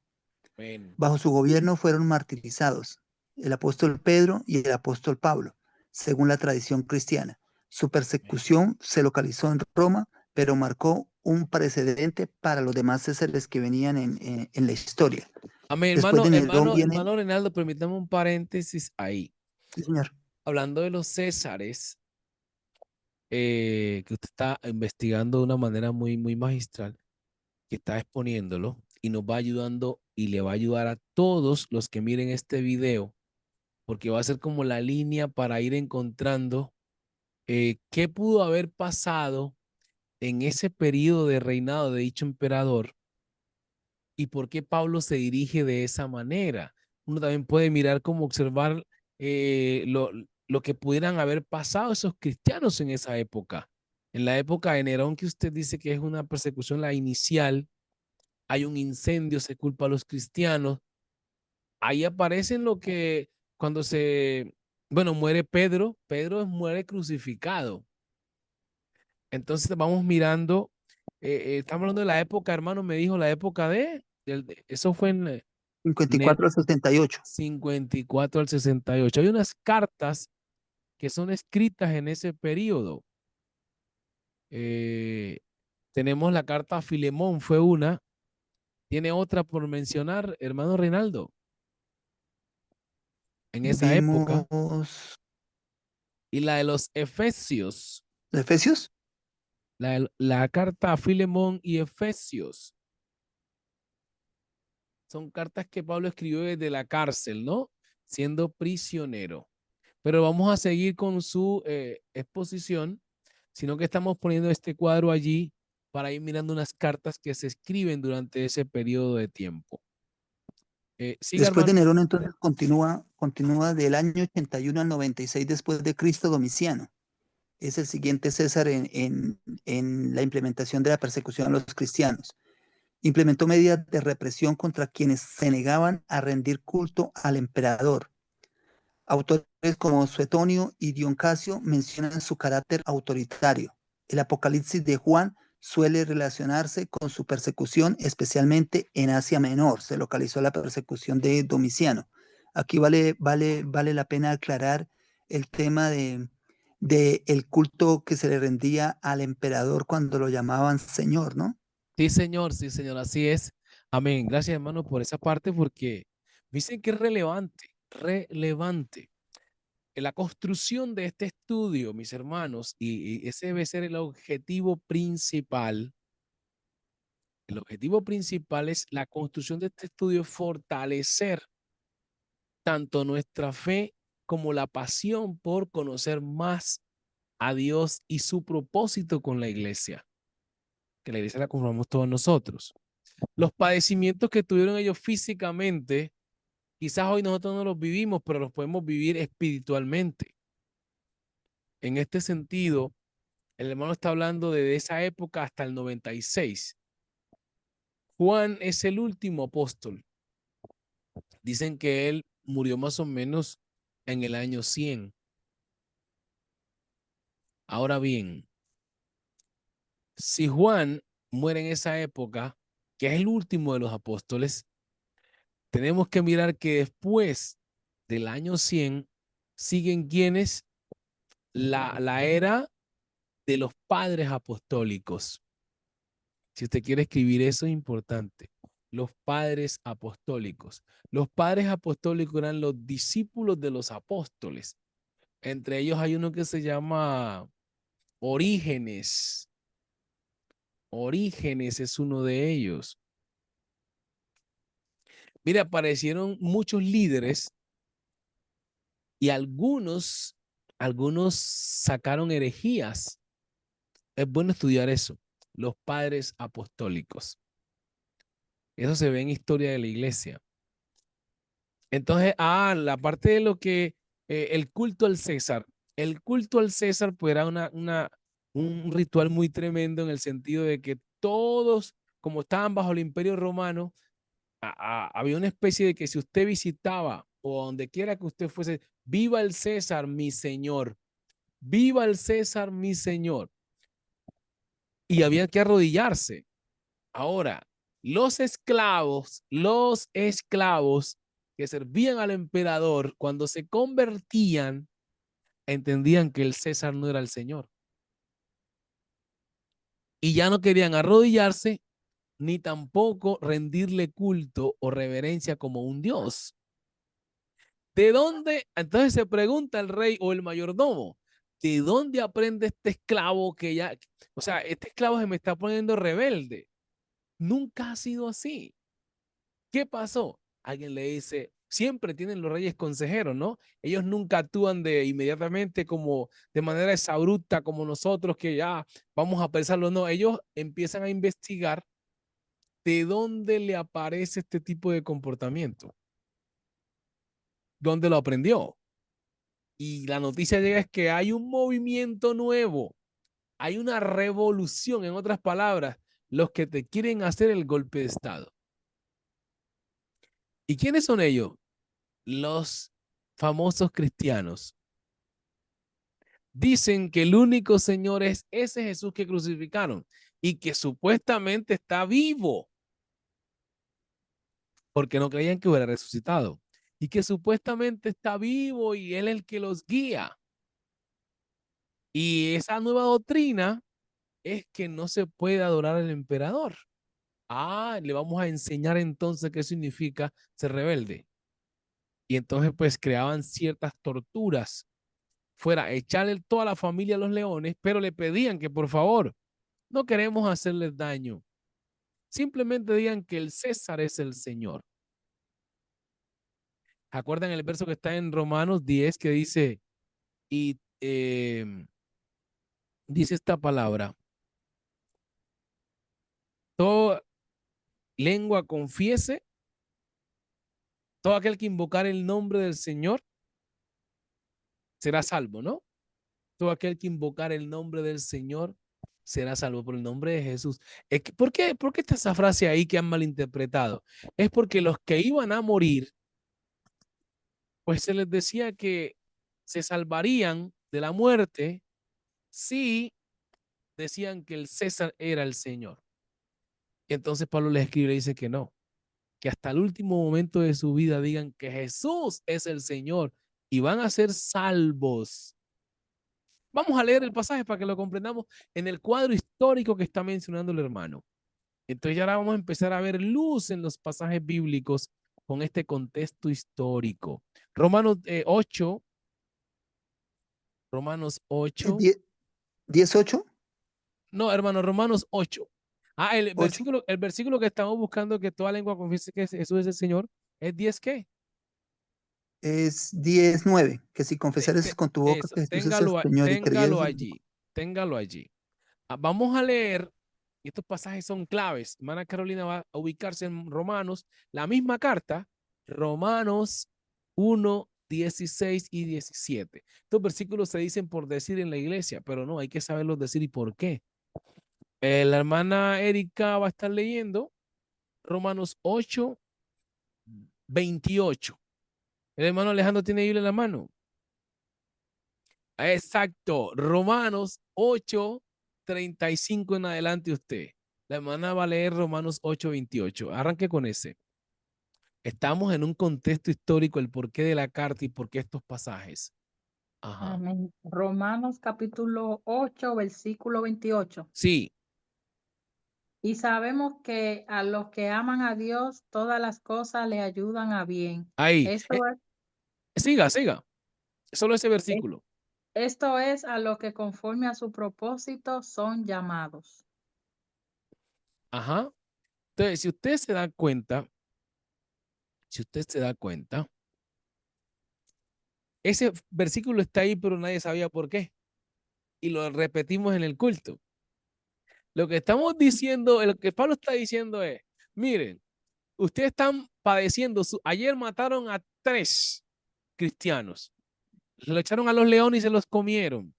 Amén. Bajo su gobierno fueron martirizados el apóstol Pedro y el apóstol Pablo, según la tradición cristiana. Su Amén. persecución se localizó en Roma, pero marcó un precedente para los demás césares que venían en la historia. Amén, Después hermano, de Nerón hermano, viene, hermano Reinaldo, permítame un paréntesis ahí. sí, señor, Hablando de los Césares, que usted está investigando de una manera muy, muy magistral, que está exponiéndolo y nos va ayudando y le va a ayudar a todos los que miren este video, porque va a ser como la línea para ir encontrando qué pudo haber pasado en ese periodo de reinado de dicho emperador y por qué Pablo se dirige de esa manera. Uno también puede mirar cómo observar lo que pudieran haber pasado esos cristianos en esa época. En la época de Nerón, que usted dice que es una persecución la inicial, hay un incendio, se culpa a los cristianos. Ahí aparecen lo que cuando bueno, muere Pedro, Pedro muere crucificado. Entonces vamos mirando, estamos hablando de la época, hermano, me dijo la época eso fue en 54 al 68. 54 al 68. Hay unas cartas que son escritas en ese periodo. Eh, tenemos la carta a Filemón, fue una. Tiene otra por mencionar, hermano Reinaldo, en esa época. Vimos Y la de los Efesios, Efesios. la carta a Filemón y Efesios. Son cartas que Pablo escribió desde la cárcel, ¿no? Siendo prisionero. Pero vamos a seguir con su exposición, sino que estamos poniendo este cuadro allí para ir mirando unas cartas que se escriben durante ese periodo de tiempo. Siga, Después de hermano. Nerón, entonces continúa del año 81 al 96 después de Cristo Domiciano. Es el siguiente César en la implementación de la persecución a los cristianos. Implementó medidas de represión contra quienes se negaban a rendir culto al emperador. Autores como Suetonio y Dion Casio mencionan su carácter autoritario. El Apocalipsis de Juan suele relacionarse con su persecución, especialmente en Asia Menor. Se localizó la persecución de Domiciano. Aquí vale la pena aclarar el tema de el culto que se le rendía al emperador cuando lo llamaban señor, ¿no? Sí, señor, así es. Amén. Gracias, hermano, por esa parte, porque dicen que es relevante, relevante. En la construcción de este estudio, mis hermanos, y ese debe ser el objetivo principal. El objetivo principal es la construcción de este estudio, fortalecer tanto nuestra fe como la pasión por conocer más a Dios y su propósito con la iglesia, que la iglesia la conformamos todos nosotros. Los padecimientos que tuvieron ellos físicamente, quizás hoy nosotros no los vivimos, pero los podemos vivir espiritualmente. En este sentido, el hermano está hablando de esa época hasta el 96. Juan es el último apóstol. Dicen que él murió más o menos en el año 100. Ahora bien, si Juan muere en esa época, que es el último de los apóstoles, tenemos que mirar que después del año 100 siguen quienes la era de los padres apostólicos. Si usted quiere escribir eso, es importante. Los padres apostólicos. Los padres apostólicos eran los discípulos de los apóstoles. Entre ellos hay uno que se llama Orígenes. Orígenes es uno de ellos. Mira, aparecieron muchos líderes y algunos sacaron herejías. Es bueno estudiar eso. Los padres apostólicos. Eso se ve en historia de la iglesia. Entonces, la parte de lo que el culto al César. El culto al César pues era un ritual muy tremendo en el sentido de que todos, como estaban bajo el imperio romano, había una especie de que si usted visitaba o donde quiera que usted fuese, viva el César, mi señor. Viva el César, mi señor. Y había que arrodillarse. Ahora, los esclavos que servían al emperador, cuando se convertían, entendían que el César no era el Señor. Y ya no querían arrodillarse, ni tampoco rendirle culto o reverencia como un Dios. ¿De dónde? Entonces se pregunta el rey o el mayordomo, ¿de dónde aprende este esclavo que ya, o sea, este esclavo se me está poniendo rebelde? Nunca ha sido así. ¿Qué pasó? Alguien le dice, siempre tienen los reyes consejeros, ¿no? Ellos nunca actúan de inmediatamente como de manera exabrupta como nosotros que ya vamos a pensarlo. No, ellos empiezan a investigar de dónde le aparece este tipo de comportamiento. ¿Dónde lo aprendió? Y la noticia llega es que hay un movimiento nuevo, hay una revolución, en otras palabras, los que te quieren hacer el golpe de Estado. ¿Y quiénes son ellos? Los famosos cristianos. Dicen que el único Señor es ese Jesús que crucificaron y que supuestamente está vivo, porque no creían que hubiera resucitado, y que supuestamente está vivo y Él es el que los guía. Y esa nueva doctrina es que no se puede adorar al emperador. Le vamos a enseñar entonces qué significa ser rebelde. Y entonces pues creaban ciertas torturas. Fuera echarle toda la familia a los leones, pero le pedían que por favor, no queremos hacerles daño. Simplemente digan que el César es el Señor. ¿Acuerdan el verso que está en Romanos 10 que dice, y dice esta palabra, toda lengua confiese, todo aquel que invocar el nombre del Señor será salvo, ¿no? Todo aquel que invocar el nombre del Señor será salvo por el nombre de Jesús. ¿Por qué está esa frase ahí que han malinterpretado? Es porque los que iban a morir, pues se les decía que se salvarían de la muerte si decían que el César era el Señor. Y entonces Pablo les escribe y le dice que no, que hasta el último momento de su vida digan que Jesús es el Señor y van a ser salvos. Vamos a leer el pasaje para que lo comprendamos en el cuadro histórico que está mencionando el hermano. Entonces ya ahora vamos a empezar a ver luz en los pasajes bíblicos con este contexto histórico. Romanos 8. Romanos 8. 18. No, hermano, Romanos 8. El 8. versículo que estamos buscando, que toda lengua confiese que Jesús es el Señor, ¿es 10 qué? Es 19, que si confesares con tu boca Eso, que Jesús es el Señor y creyeres en tu téngalo allí. Vamos a leer, y estos pasajes son claves. Hermana Carolina va a ubicarse en Romanos, la misma carta, Romanos 1, 16 y 17. Estos versículos se dicen por decir en la iglesia, pero no, hay que saberlos decir y por qué. La hermana Erika va a estar leyendo Romanos 8, 28. El hermano Alejandro tiene Biblia en la mano. Exacto. Romanos 8, 35 en adelante usted. La hermana va a leer Romanos 8, 28. Arranque con ese. Estamos en un contexto histórico, el porqué de la carta y por qué estos pasajes. Ajá. Amén. Romanos capítulo 8, versículo 28. Sí, Y sabemos que a los que aman a Dios, todas las cosas le ayudan a bien. ahí. Esto es, Siga, siga. Solo ese es- versículo. esto es a los que conforme a su propósito son llamados. Ajá. Entonces, si usted se da cuenta, ese versículo está ahí, pero nadie sabía por qué. Y lo repetimos en el culto. Lo que estamos diciendo, lo que Pablo está diciendo es, miren, ustedes están padeciendo, ayer mataron a 3 cristianos, lo echaron a los leones y se los comieron.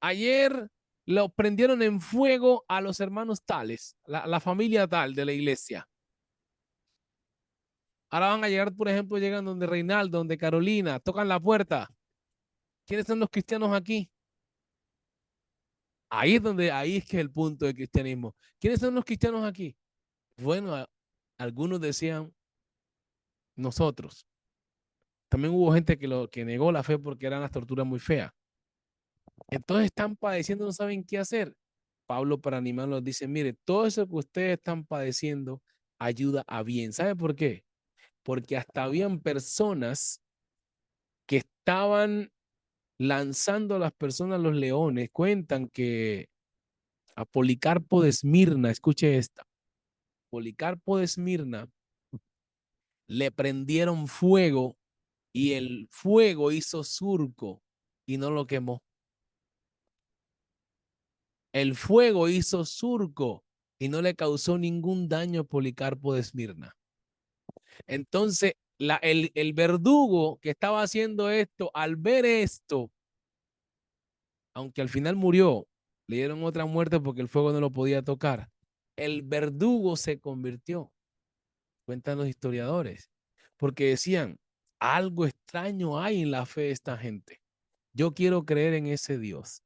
Ayer lo prendieron en fuego a los hermanos tales, la familia tal de la iglesia. Ahora van a llegar, por ejemplo, llegan donde Reinaldo, donde Carolina, tocan la puerta. ¿Quiénes son los cristianos aquí? Ahí es que es el punto del cristianismo. ¿Quiénes son los cristianos aquí? Bueno, algunos decían nosotros. También hubo gente que negó la fe porque eran las torturas muy feas. Entonces están padeciendo, no saben qué hacer. Pablo para animarlos dice, mire, todo eso que ustedes están padeciendo ayuda a bien. ¿Sabe por qué? Porque hasta habían personas que estaban lanzando a las personas a los leones. Cuentan que a Policarpo de Esmirna, escuche esta, Policarpo de Esmirna le prendieron fuego y el fuego hizo surco y no lo quemó. El fuego hizo surco y no le causó ningún daño a Policarpo de Esmirna. Entonces, el verdugo que estaba haciendo esto, al ver esto, aunque al final murió, le dieron otra muerte porque el fuego no lo podía tocar, el verdugo se convirtió, cuentan los historiadores, porque decían, algo extraño hay en la fe de esta gente. Yo quiero creer en ese Dios.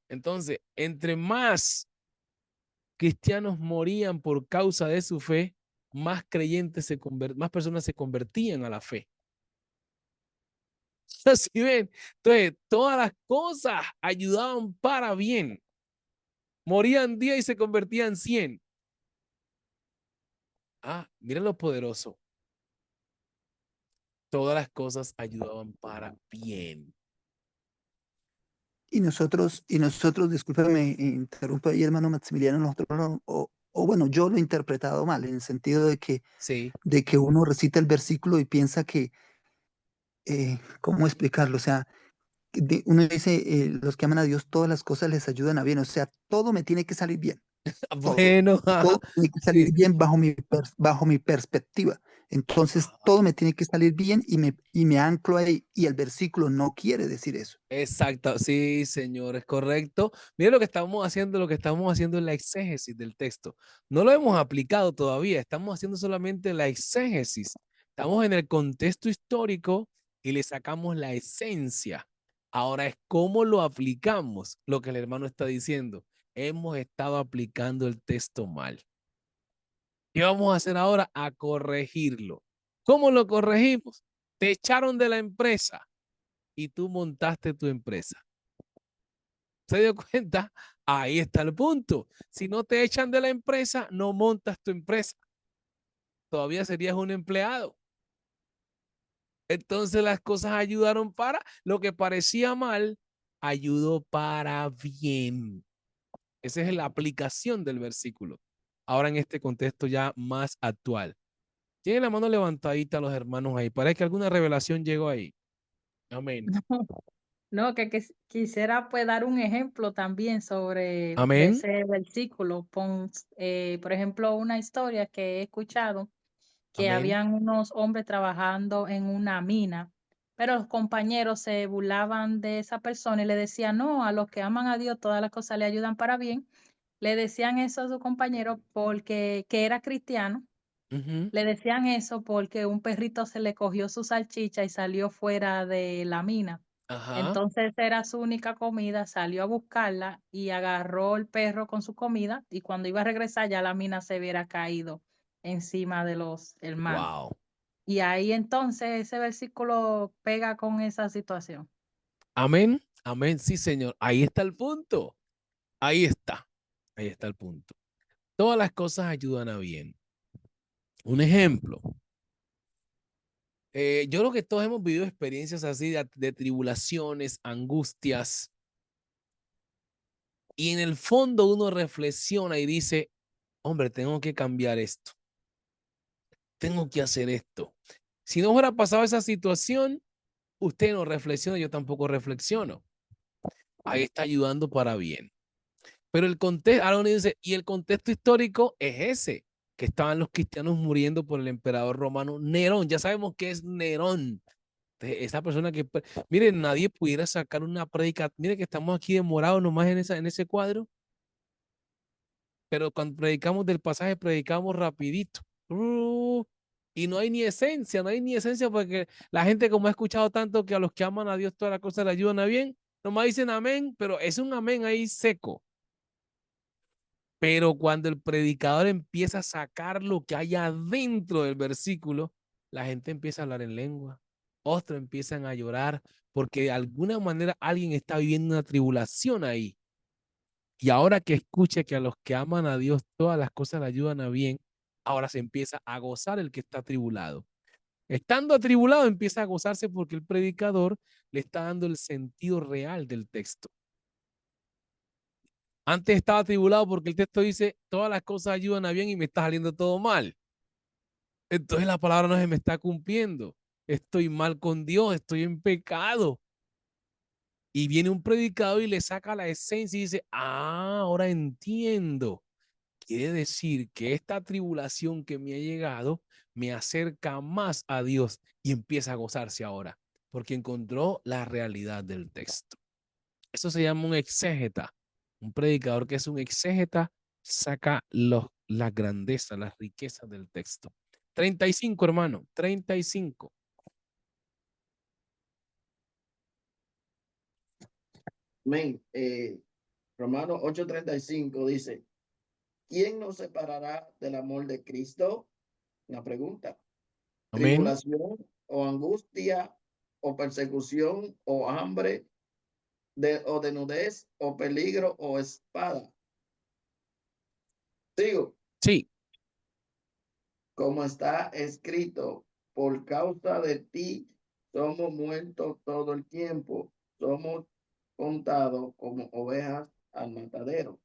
Entonces, entre más cristianos morían por causa de su fe, más creyentes más personas se convertían a la fe. Así ven. Entonces, todas las cosas ayudaban para bien. Morían 10 y se convertían 100. Ah, mira lo poderoso. Todas las cosas ayudaban para bien. Y nosotros, discúlpame, interrumpo ahí, hermano Maximiliano, nosotros o bueno, yo lo he interpretado mal, en el sentido Sí, de que uno recita el versículo y piensa que, ¿cómo explicarlo? O sea, uno dice, los que aman a Dios, todas las cosas les ayudan a bien, o sea, todo me tiene que salir bien, todo, bueno, todo tiene que sí. salir bien bajo mi perspectiva. Entonces, todo me tiene que salir bien y me anclo ahí, y el versículo no quiere decir eso. Exacto, sí, señor, es correcto. Mire lo que estamos haciendo es la exégesis del texto. No lo hemos aplicado todavía, estamos haciendo solamente la exégesis. Estamos en el contexto histórico y le sacamos la esencia. Ahora es cómo lo aplicamos, lo que el hermano está diciendo. Hemos estado aplicando el texto mal. ¿Qué vamos a hacer ahora? A corregirlo. ¿Cómo lo corregimos? Te echaron de la empresa y tú montaste tu empresa. ¿Se dio cuenta? Ahí está el punto. Si no te echan de la empresa, no montas tu empresa. Todavía serías un empleado. Entonces las cosas ayudaron para lo que parecía mal, ayudó para bien. Esa es la aplicación del versículo. Ahora en este contexto ya más actual. Tienen la mano levantadita los hermanos ahí. Parece que alguna revelación llegó ahí. Amén. No, que quisiera pues dar un ejemplo también sobre de Amén. ese versículo. Por ejemplo, una historia que he escuchado que Amén. habían unos hombres trabajando en una mina, pero los compañeros se burlaban de esa persona y le decían, no, a los que aman a Dios todas las cosas le ayudan para bien. le decían eso a su compañero porque que era cristiano. Ujú. Le decían eso porque un perrito se le cogió su salchicha y salió fuera de la mina. Ajá. Entonces era su única comida, salió a buscarla y agarró el perro con su comida y cuando iba a regresar ya la mina se hubiera caído encima de los hermanos. Wow. Y ahí entonces ese versículo pega con esa situación. Amén. Amén. Sí, Señor. Ahí está el punto. Ahí está. Ahí está el punto. Todas las cosas ayudan a bien. Un ejemplo. Yo creo que todos hemos vivido experiencias así de tribulaciones, angustias. Y en el fondo uno reflexiona y dice, hombre, tengo que cambiar esto. Tengo que hacer esto. Si no hubiera pasado esa situación, usted no reflexiona, yo tampoco reflexiono. Ahí está ayudando para bien. Pero el contexto, ahora uno dice, y el contexto histórico es ese, que estaban los cristianos muriendo por el emperador romano Nerón. Ya sabemos que es Nerón. Esa persona que, miren, nadie pudiera sacar una prédica. Mire que estamos aquí demorados nomás en ese cuadro, pero cuando predicamos del pasaje, predicamos rapidito. Y no hay ni esencia, no hay ni esencia porque la gente como ha escuchado tanto que a los que aman a Dios todas las cosas le ayudan a bien, nomás dicen amén, pero es un amén ahí seco. Pero cuando el predicador empieza a sacar lo que hay adentro del versículo, la gente empieza a hablar en lengua. Otros empiezan a llorar porque de alguna manera alguien está viviendo una tribulación ahí. Y ahora que escuche que a los que aman a Dios todas las cosas le ayudan a bien, ahora se empieza a gozar el que está atribulado. Estando atribulado empieza a gozarse porque el predicador le está dando el sentido real del texto. Antes estaba atribulado porque el texto dice, todas las cosas ayudan a bien y me está saliendo todo mal. Entonces la palabra no se me está cumpliendo. Estoy mal con Dios, estoy en pecado. Y viene un predicador y le saca la esencia y dice, ahora entiendo. Quiere decir que esta tribulación que me ha llegado me acerca más a Dios y empieza a gozarse ahora, porque encontró la realidad del texto. Eso se llama un exégeta. Un predicador que es un exégeta saca las grandezas, las riquezas del texto. 35, hermano, 35. Amén. Romanos 8:35 dice, ¿quién nos separará del amor de Cristo? Una pregunta. Amén. Tribulación o angustia o persecución o hambre o desnudez o peligro o espada. Digo, Sí, como está escrito, por causa de ti somos muertos todo el tiempo, somos contados como ovejas al matadero.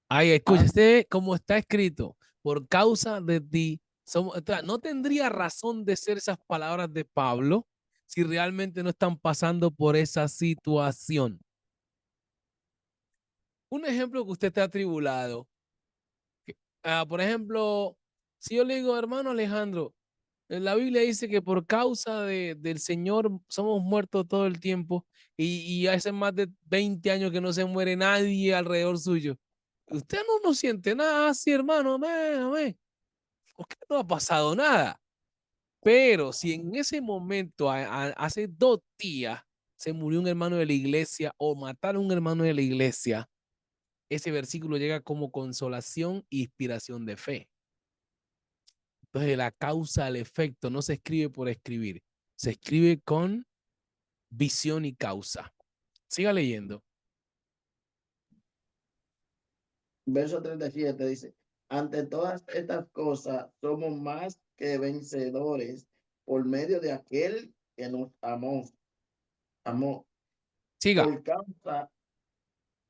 ahí Ah, escúchese como está escrito, por causa de ti, somos, o sea, no tendría razón de ser esas palabras de Pablo si realmente no están pasando por esa situación. Un ejemplo que usted está atribulado. Por ejemplo, si yo le digo, hermano Alejandro, en la Biblia dice que por causa del Señor somos muertos todo el tiempo y hace más de 20 años que no se muere nadie alrededor suyo. Usted no siente nada así, hermano, amén. Porque no ha pasado nada. Pero si en ese momento, hace 2 días, se murió un hermano de la iglesia o mataron a un hermano de la iglesia, ese versículo llega como consolación e inspiración de fe. Entonces, la causa al efecto no se escribe por escribir, se escribe con visión y causa. Siga leyendo. verso 37 dice, ante todas estas cosas somos más que vencedores por medio de aquel que nos amó, Siga. por causa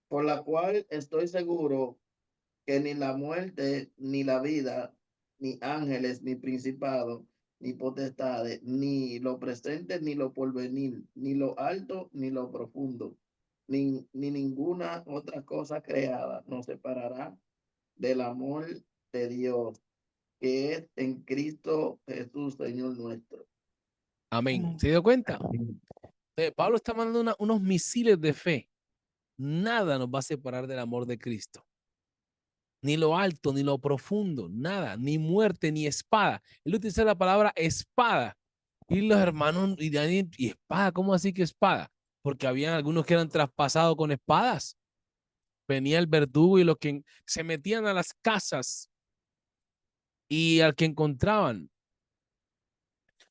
por la cual estoy seguro que ni la muerte, ni la vida, ni ángeles, ni principados, ni potestades, ni lo presente, ni lo porvenir, ni lo alto, ni lo profundo, ni ninguna otra cosa creada nos separará del amor de Dios, que es en Cristo Jesús, Señor nuestro. Amén. ¿Se dio cuenta? Pablo está mandando unos misiles de fe. Nada nos va a separar del amor de Cristo. ni lo alto, ni lo profundo, nada, ni muerte, ni espada. Él utiliza la palabra espada. Y los hermanos, y espada, ¿cómo así que espada? Porque habían algunos que eran traspasados con espadas. Venía el verdugo y los que se metían a las casas y al que encontraban.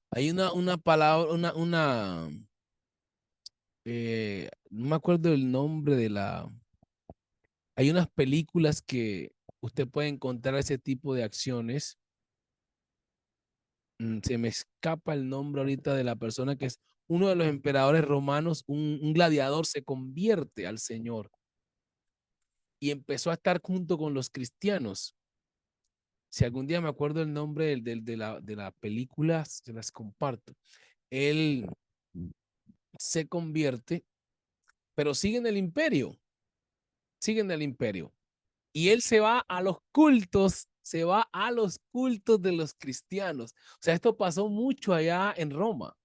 Hay una palabra, no me acuerdo el nombre de la. Hay unas películas que usted puede encontrar ese tipo de acciones. Se me escapa el nombre ahorita de la persona que es uno de los emperadores romanos, un gladiador se convierte al Señor y empezó a estar junto con los cristianos. Si algún día me acuerdo el nombre de la película, se las comparto. Él se convierte, pero sigue en el imperio, sigue en el imperio. Y él se va a los cultos, se va a los cultos de los cristianos. O sea, esto pasó mucho allá en Roma.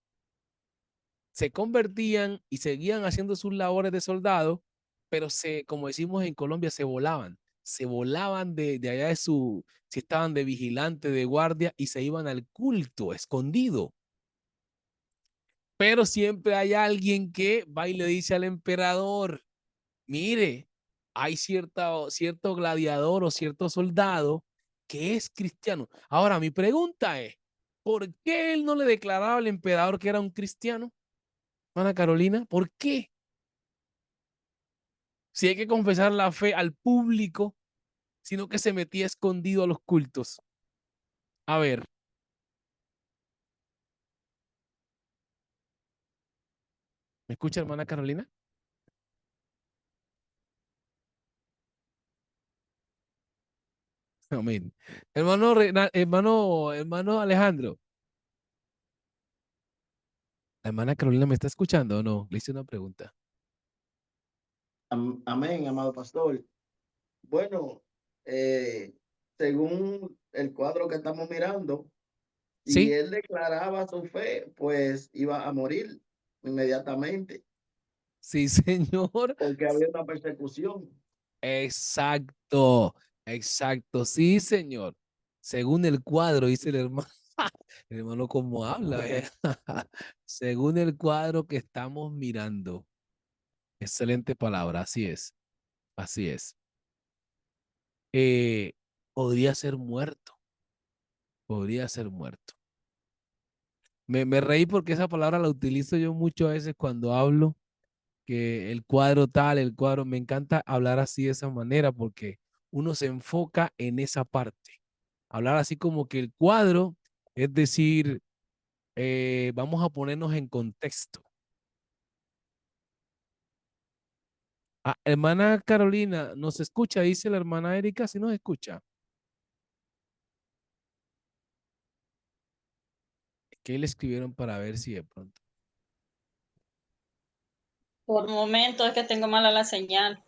Se convertían y seguían haciendo sus labores de soldado, pero como decimos en Colombia, se volaban de allá si estaban de vigilante, de guardia, y se iban al culto escondido. Pero siempre hay alguien que va y le dice al emperador, mire, hay cierto gladiador o cierto soldado que es cristiano. Ahora, mi pregunta es, ¿por qué él no le declaraba al emperador que era un cristiano? Ana Carolina, ¿por qué? Si hay que confesar la fe al público, sino que se metía escondido a los cultos. A ver. ¿Me escucha, hermana Carolina? Amén. Hermano Alejandro. ¿La hermana Carolina me está escuchando o no? Le hice una pregunta. Amén, amado pastor. Bueno, según el cuadro que estamos mirando, si ¿Sí? él declaraba su fe, pues iba a morir inmediatamente, Sí, señor. porque había una persecución. Exacto, exacto. Sí, señor. Según el cuadro, dice el hermano. El hermano, ¿cómo habla? Según el cuadro que estamos mirando. Excelente palabra, así es. Así es. Eh, podría ser muerto. Podría ser muerto. Me reí porque esa palabra la utilizo yo mucho a veces cuando hablo, que el cuadro tal, el cuadro, me encanta hablar así de esa manera porque uno se enfoca en esa parte. Hablar así como que el cuadro, es decir, vamos a ponernos en contexto. Ah, hermana Carolina, ¿nos escucha? Dice la hermana Erika, si nos escucha. ¿Qué le escribieron para ver si de pronto? Por momentos es que tengo mala la señal.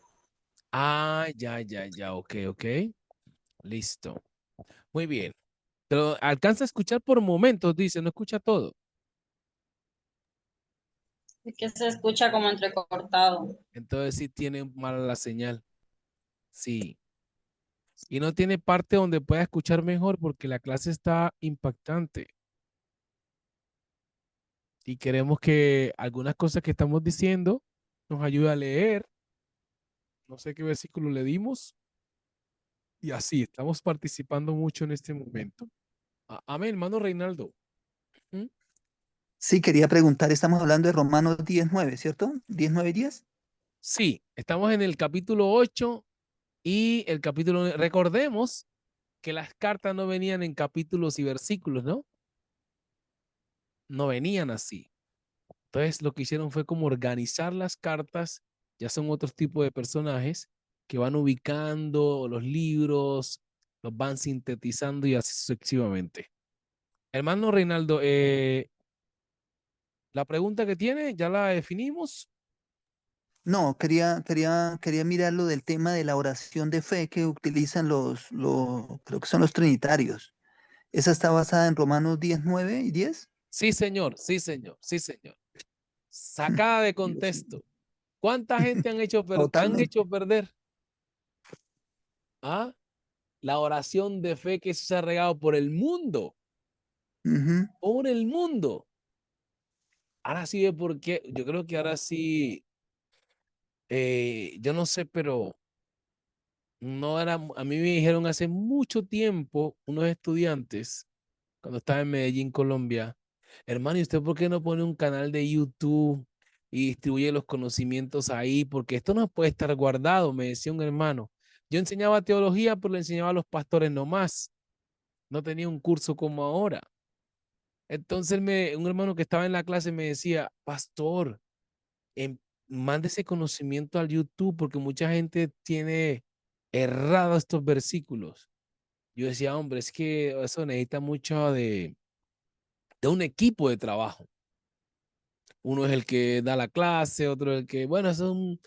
Ah, ya, ok. Listo. Muy bien. Pero alcanza a escuchar por momentos, dice, no escucha todo. Es que se escucha como entrecortado. Entonces sí tiene mala la señal. Sí. Y no tiene parte donde pueda escuchar mejor porque la clase está impactante. Y queremos que algunas cosas que estamos diciendo nos ayude a leer. No sé qué versículo le dimos. Y así, estamos participando mucho en este momento. Amén, hermano Reinaldo. ¿Mm? Sí, quería preguntar, estamos hablando de Romanos 10:9, ¿cierto? 10:9 y 10. Sí, estamos en el capítulo 8 y el capítulo 9. Recordemos que las cartas no venían en capítulos y versículos, ¿no? No venían así. Entonces lo que hicieron fue como organizar las cartas, ya son otros tipos de personajes que van ubicando los libros, los van sintetizando y así sucesivamente. Hermano Reinaldo, la pregunta que tiene, ya la definimos. No, quería mirar lo del tema de la oración de fe que utilizan creo que son los trinitarios. ¿Esa está basada en Romanos 10:9 y 10? Sí, señor, sí, señor, sí, señor. Sacada de Dios mío. contexto. ¿Cuánta gente han hecho Totalmente. perder? ¿Ah? la oración de fe que se ha regado por el mundo. Ujú. Por el mundo. Ahora sí ve por qué. Yo creo que ahora sí, yo no sé, pero no era, a mí me dijeron hace mucho tiempo unos estudiantes, cuando estaba en Medellín, Colombia, hermano, ¿y usted por qué no pone un canal de YouTube y distribuye los conocimientos ahí? Porque esto no puede estar guardado, me decía un hermano. Yo enseñaba teología, pero le enseñaba a los pastores nomás. No tenía un curso como ahora. Entonces un hermano que estaba en la clase me decía, pastor, em, mande ese conocimiento al YouTube porque mucha gente tiene errado estos versículos. Yo decía, hombre, es que eso necesita mucho de un equipo de trabajo. Uno es el que da la clase, otro es el que, bueno, son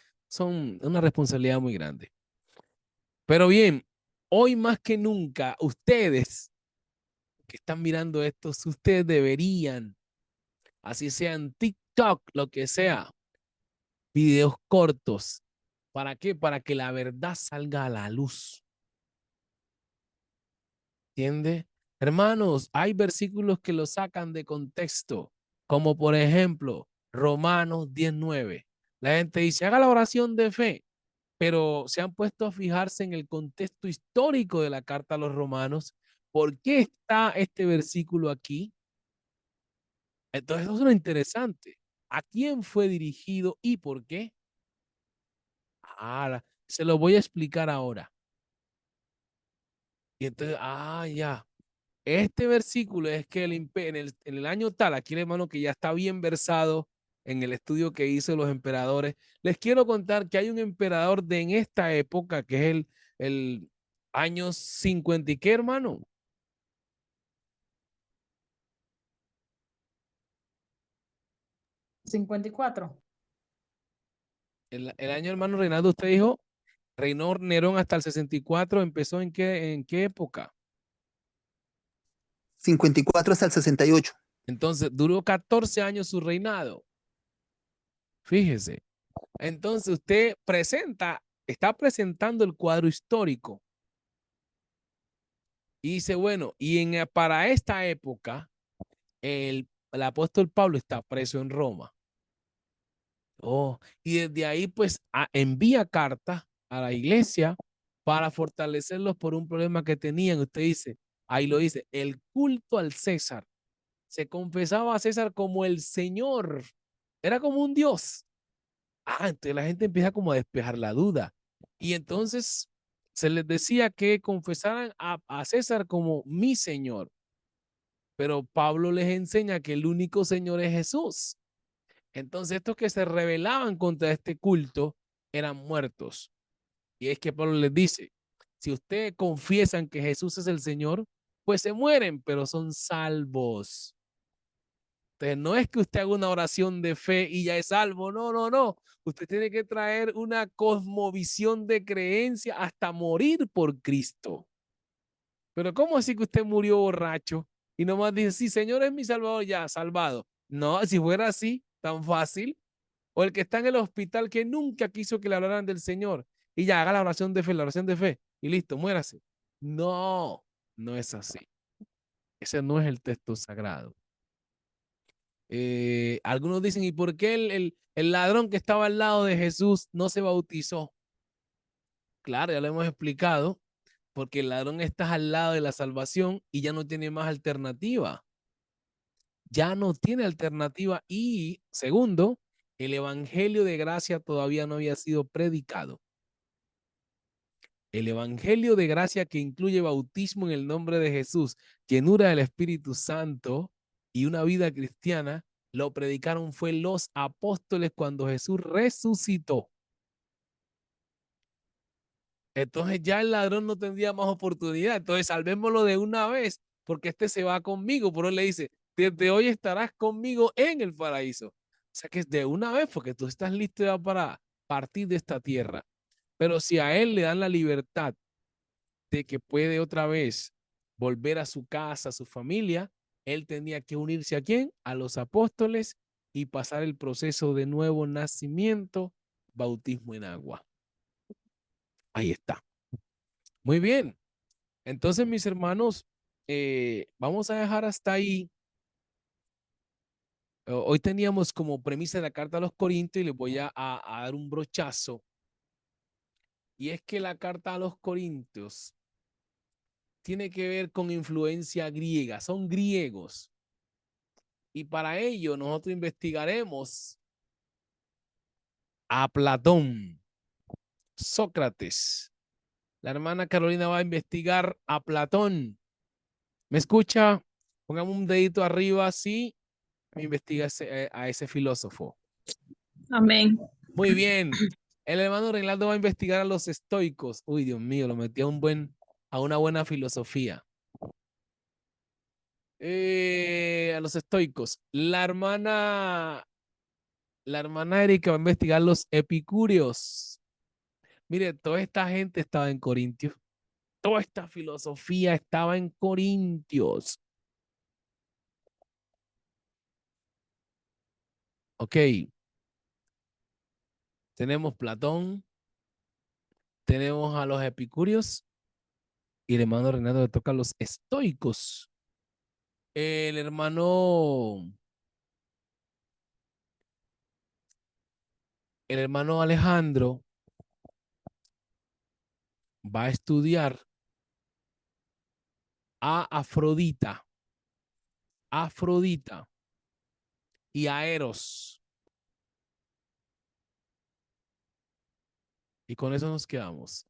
una responsabilidad muy grande. Pero bien, hoy más que nunca, ustedes que están mirando esto, ustedes deberían, así sean TikTok, lo que sea, videos cortos. ¿Para qué? Para que la verdad salga a la luz. ¿Entiende? Hermanos, hay versículos que lo sacan de contexto, como por ejemplo Romanos 19. La gente dice, haga la oración de fe, pero se han puesto a fijarse en el contexto histórico de la carta a los romanos. ¿Por qué está este versículo aquí? Entonces, eso es lo interesante. ¿A quién fue dirigido y por qué? Ahora, se lo voy a explicar ahora. Y entonces, ya. Este versículo es que en el año tal, aquí el hermano que ya está bien versado en el estudio que hizo los emperadores, les quiero contar que hay un emperador en esta época, que es el año 50 y qué, hermano. 54. El año, hermano Reinaldo, usted dijo, reinó Nerón hasta el 64, ¿empezó en qué época? 54 hasta el 68. Entonces, duró 14 años su reinado. Fíjese. Entonces, usted está presentando el cuadro histórico. Y dice, bueno, para esta época, el apóstol Pablo está preso en Roma. Oh, y desde ahí, pues, envía cartas a la iglesia para fortalecerlos por un problema que tenían. Usted dice, ahí lo dice, el culto al César. Se confesaba a César como el Señor. Era como un Dios. Entonces la gente empieza como a despejar la duda. Y entonces se les decía que confesaran a César como mi Señor. Pero Pablo les enseña que el único Señor es Jesús. Entonces estos que se rebelaban contra este culto eran muertos. Y es que Pablo les dice, si ustedes confiesan que Jesús es el Señor, pues se mueren, pero son salvos. Entonces, no es que usted haga una oración de fe y ya es salvo, no, no, no. Usted tiene que traer una cosmovisión de creencia hasta morir por Cristo. Pero ¿cómo así que usted murió borracho y nomás dice, sí, Señor es mi salvador, ya, salvado? No, si fuera así, tan fácil. O el que está en el hospital que nunca quiso que le hablaran del Señor y ya haga la oración de fe, la oración de fe y listo, muérase. No, no es así. Ese no es el texto sagrado. Algunos dicen, ¿y por qué el ladrón que estaba al lado de Jesús no se bautizó? Claro, ya lo hemos explicado, porque el ladrón está al lado de la salvación y ya no tiene más alternativa. Ya no tiene alternativa. Y segundo, el evangelio de gracia todavía no había sido predicado. El evangelio de gracia que incluye bautismo en el nombre de Jesús, llenura del Espíritu Santo y una vida cristiana, lo predicaron fue los apóstoles cuando Jesús resucitó. Entonces ya el ladrón no tendría más oportunidad. Entonces salvémoslo de una vez, porque este se va conmigo. Por él le dice, desde hoy estarás conmigo en el paraíso. O sea que es de una vez, porque tú estás listo ya para partir de esta tierra. Pero si a él le dan la libertad de que puede otra vez volver a su casa, a su familia, él tenía que unirse a quién? A los apóstoles y pasar el proceso de nuevo nacimiento, bautismo en agua. Ahí está. Muy bien. Entonces, mis hermanos, vamos a dejar hasta ahí. Hoy teníamos como premisa la carta a los Corintios y les voy a dar un brochazo. Y es que la carta a los Corintios tiene que ver con influencia griega, son griegos. Y para ello nosotros investigaremos a Platón, Sócrates. La hermana Carolina va a investigar a Platón. ¿Me escucha? Póngame un dedito arriba así. Me investiga a ese filósofo. Amén. Muy bien. El hermano Reinaldo va a investigar a los estoicos. Uy, Dios mío, lo metí a una buena filosofía. A los estoicos. La hermana Erika va a investigar los epicúreos. Mire, toda esta gente estaba en Corintios. Toda esta filosofía estaba en Corintios. Ok. Tenemos Platón, tenemos a los epicúreos y el hermano Renato le toca a los estoicos. El hermano Alejandro va a estudiar a Afrodita y a Eros. Y con eso nos quedamos.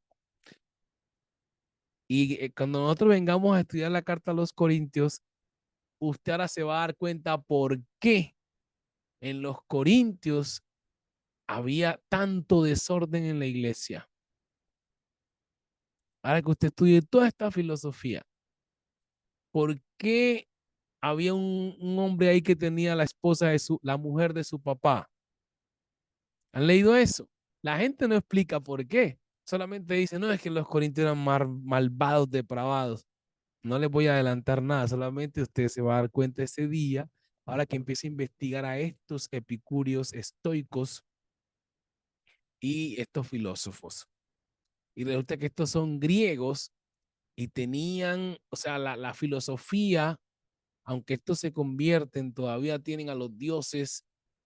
Y cuando nosotros vengamos a estudiar la carta a los Corintios, usted ahora se va a dar cuenta por qué en los Corintios había tanto desorden en la iglesia. Ahora que usted estudie toda esta filosofía, ¿por qué había un hombre ahí que tenía la esposa de la mujer de su papá? ¿Han leído eso? La gente no explica por qué. Solamente dice, no, es que los corintios eran malvados, depravados. No les voy a adelantar nada, solamente usted se va a dar cuenta ese día, ahora que empiece a investigar a estos epicúreos estoicos y estos filósofos. Y resulta que estos son griegos y tenían, o sea, la filosofía, aunque estos se convierten, todavía tienen a los dioses,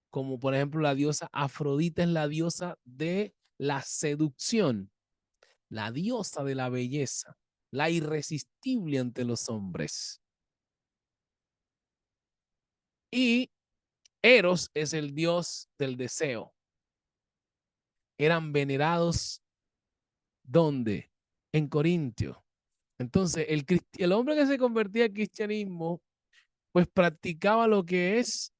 como por ejemplo la diosa Afrodita es la diosa de la seducción, la diosa de la belleza, la irresistible ante los hombres. Y Eros es el dios del deseo. Eran venerados, ¿dónde? En Corintio. Entonces, el hombre que se convertía al cristianismo, pues practicaba lo que es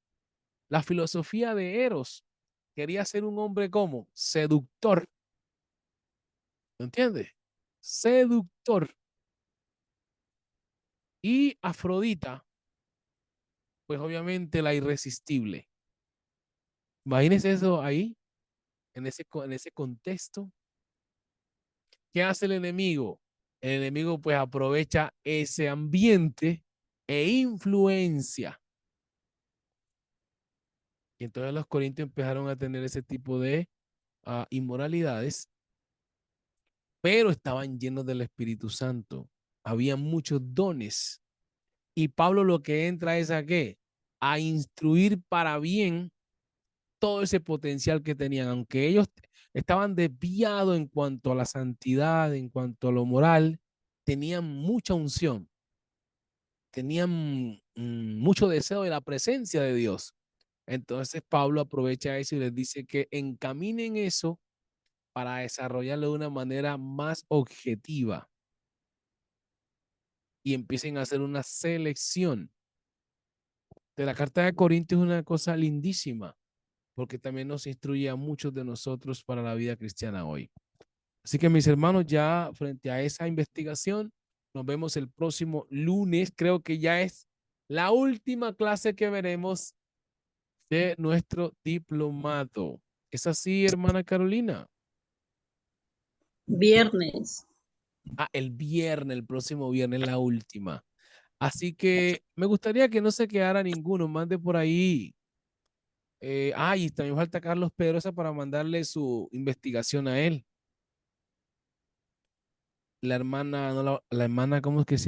la filosofía de Eros. Quería ser un hombre como seductor. ¿Entiendes? Seductor. Y Afrodita, pues obviamente la irresistible. Imagínense eso ahí, en ese contexto. ¿Qué hace el enemigo? El enemigo pues aprovecha ese ambiente e influencia. Y entonces los corintios empezaron a tener ese tipo de inmoralidades, pero estaban llenos del Espíritu Santo. Había muchos dones. Y Pablo lo que entra es a qué? A instruir para bien todo ese potencial que tenían, aunque ellos estaban desviados en cuanto a la santidad, en cuanto a lo moral, tenían mucha unción, tenían mucho deseo de la presencia de Dios. Entonces Pablo aprovecha eso y les dice que encaminen eso para desarrollarlo de una manera más objetiva y empiecen a hacer una selección. De la carta de Corintios es una cosa lindísima, porque también nos instruye a muchos de nosotros para la vida cristiana hoy. Así que mis hermanos, ya frente a esa investigación, nos vemos el próximo lunes. Creo que ya es la última clase que veremos de nuestro diplomado. ¿Es así, hermana Carolina? Viernes. El viernes, el próximo viernes, la última. Así que me gustaría que no se quedara ninguno. Mande por ahí. Y también falta Carlos Pedrosa para mandarle su investigación a él. la hermana, no la hermana, ¿cómo es que se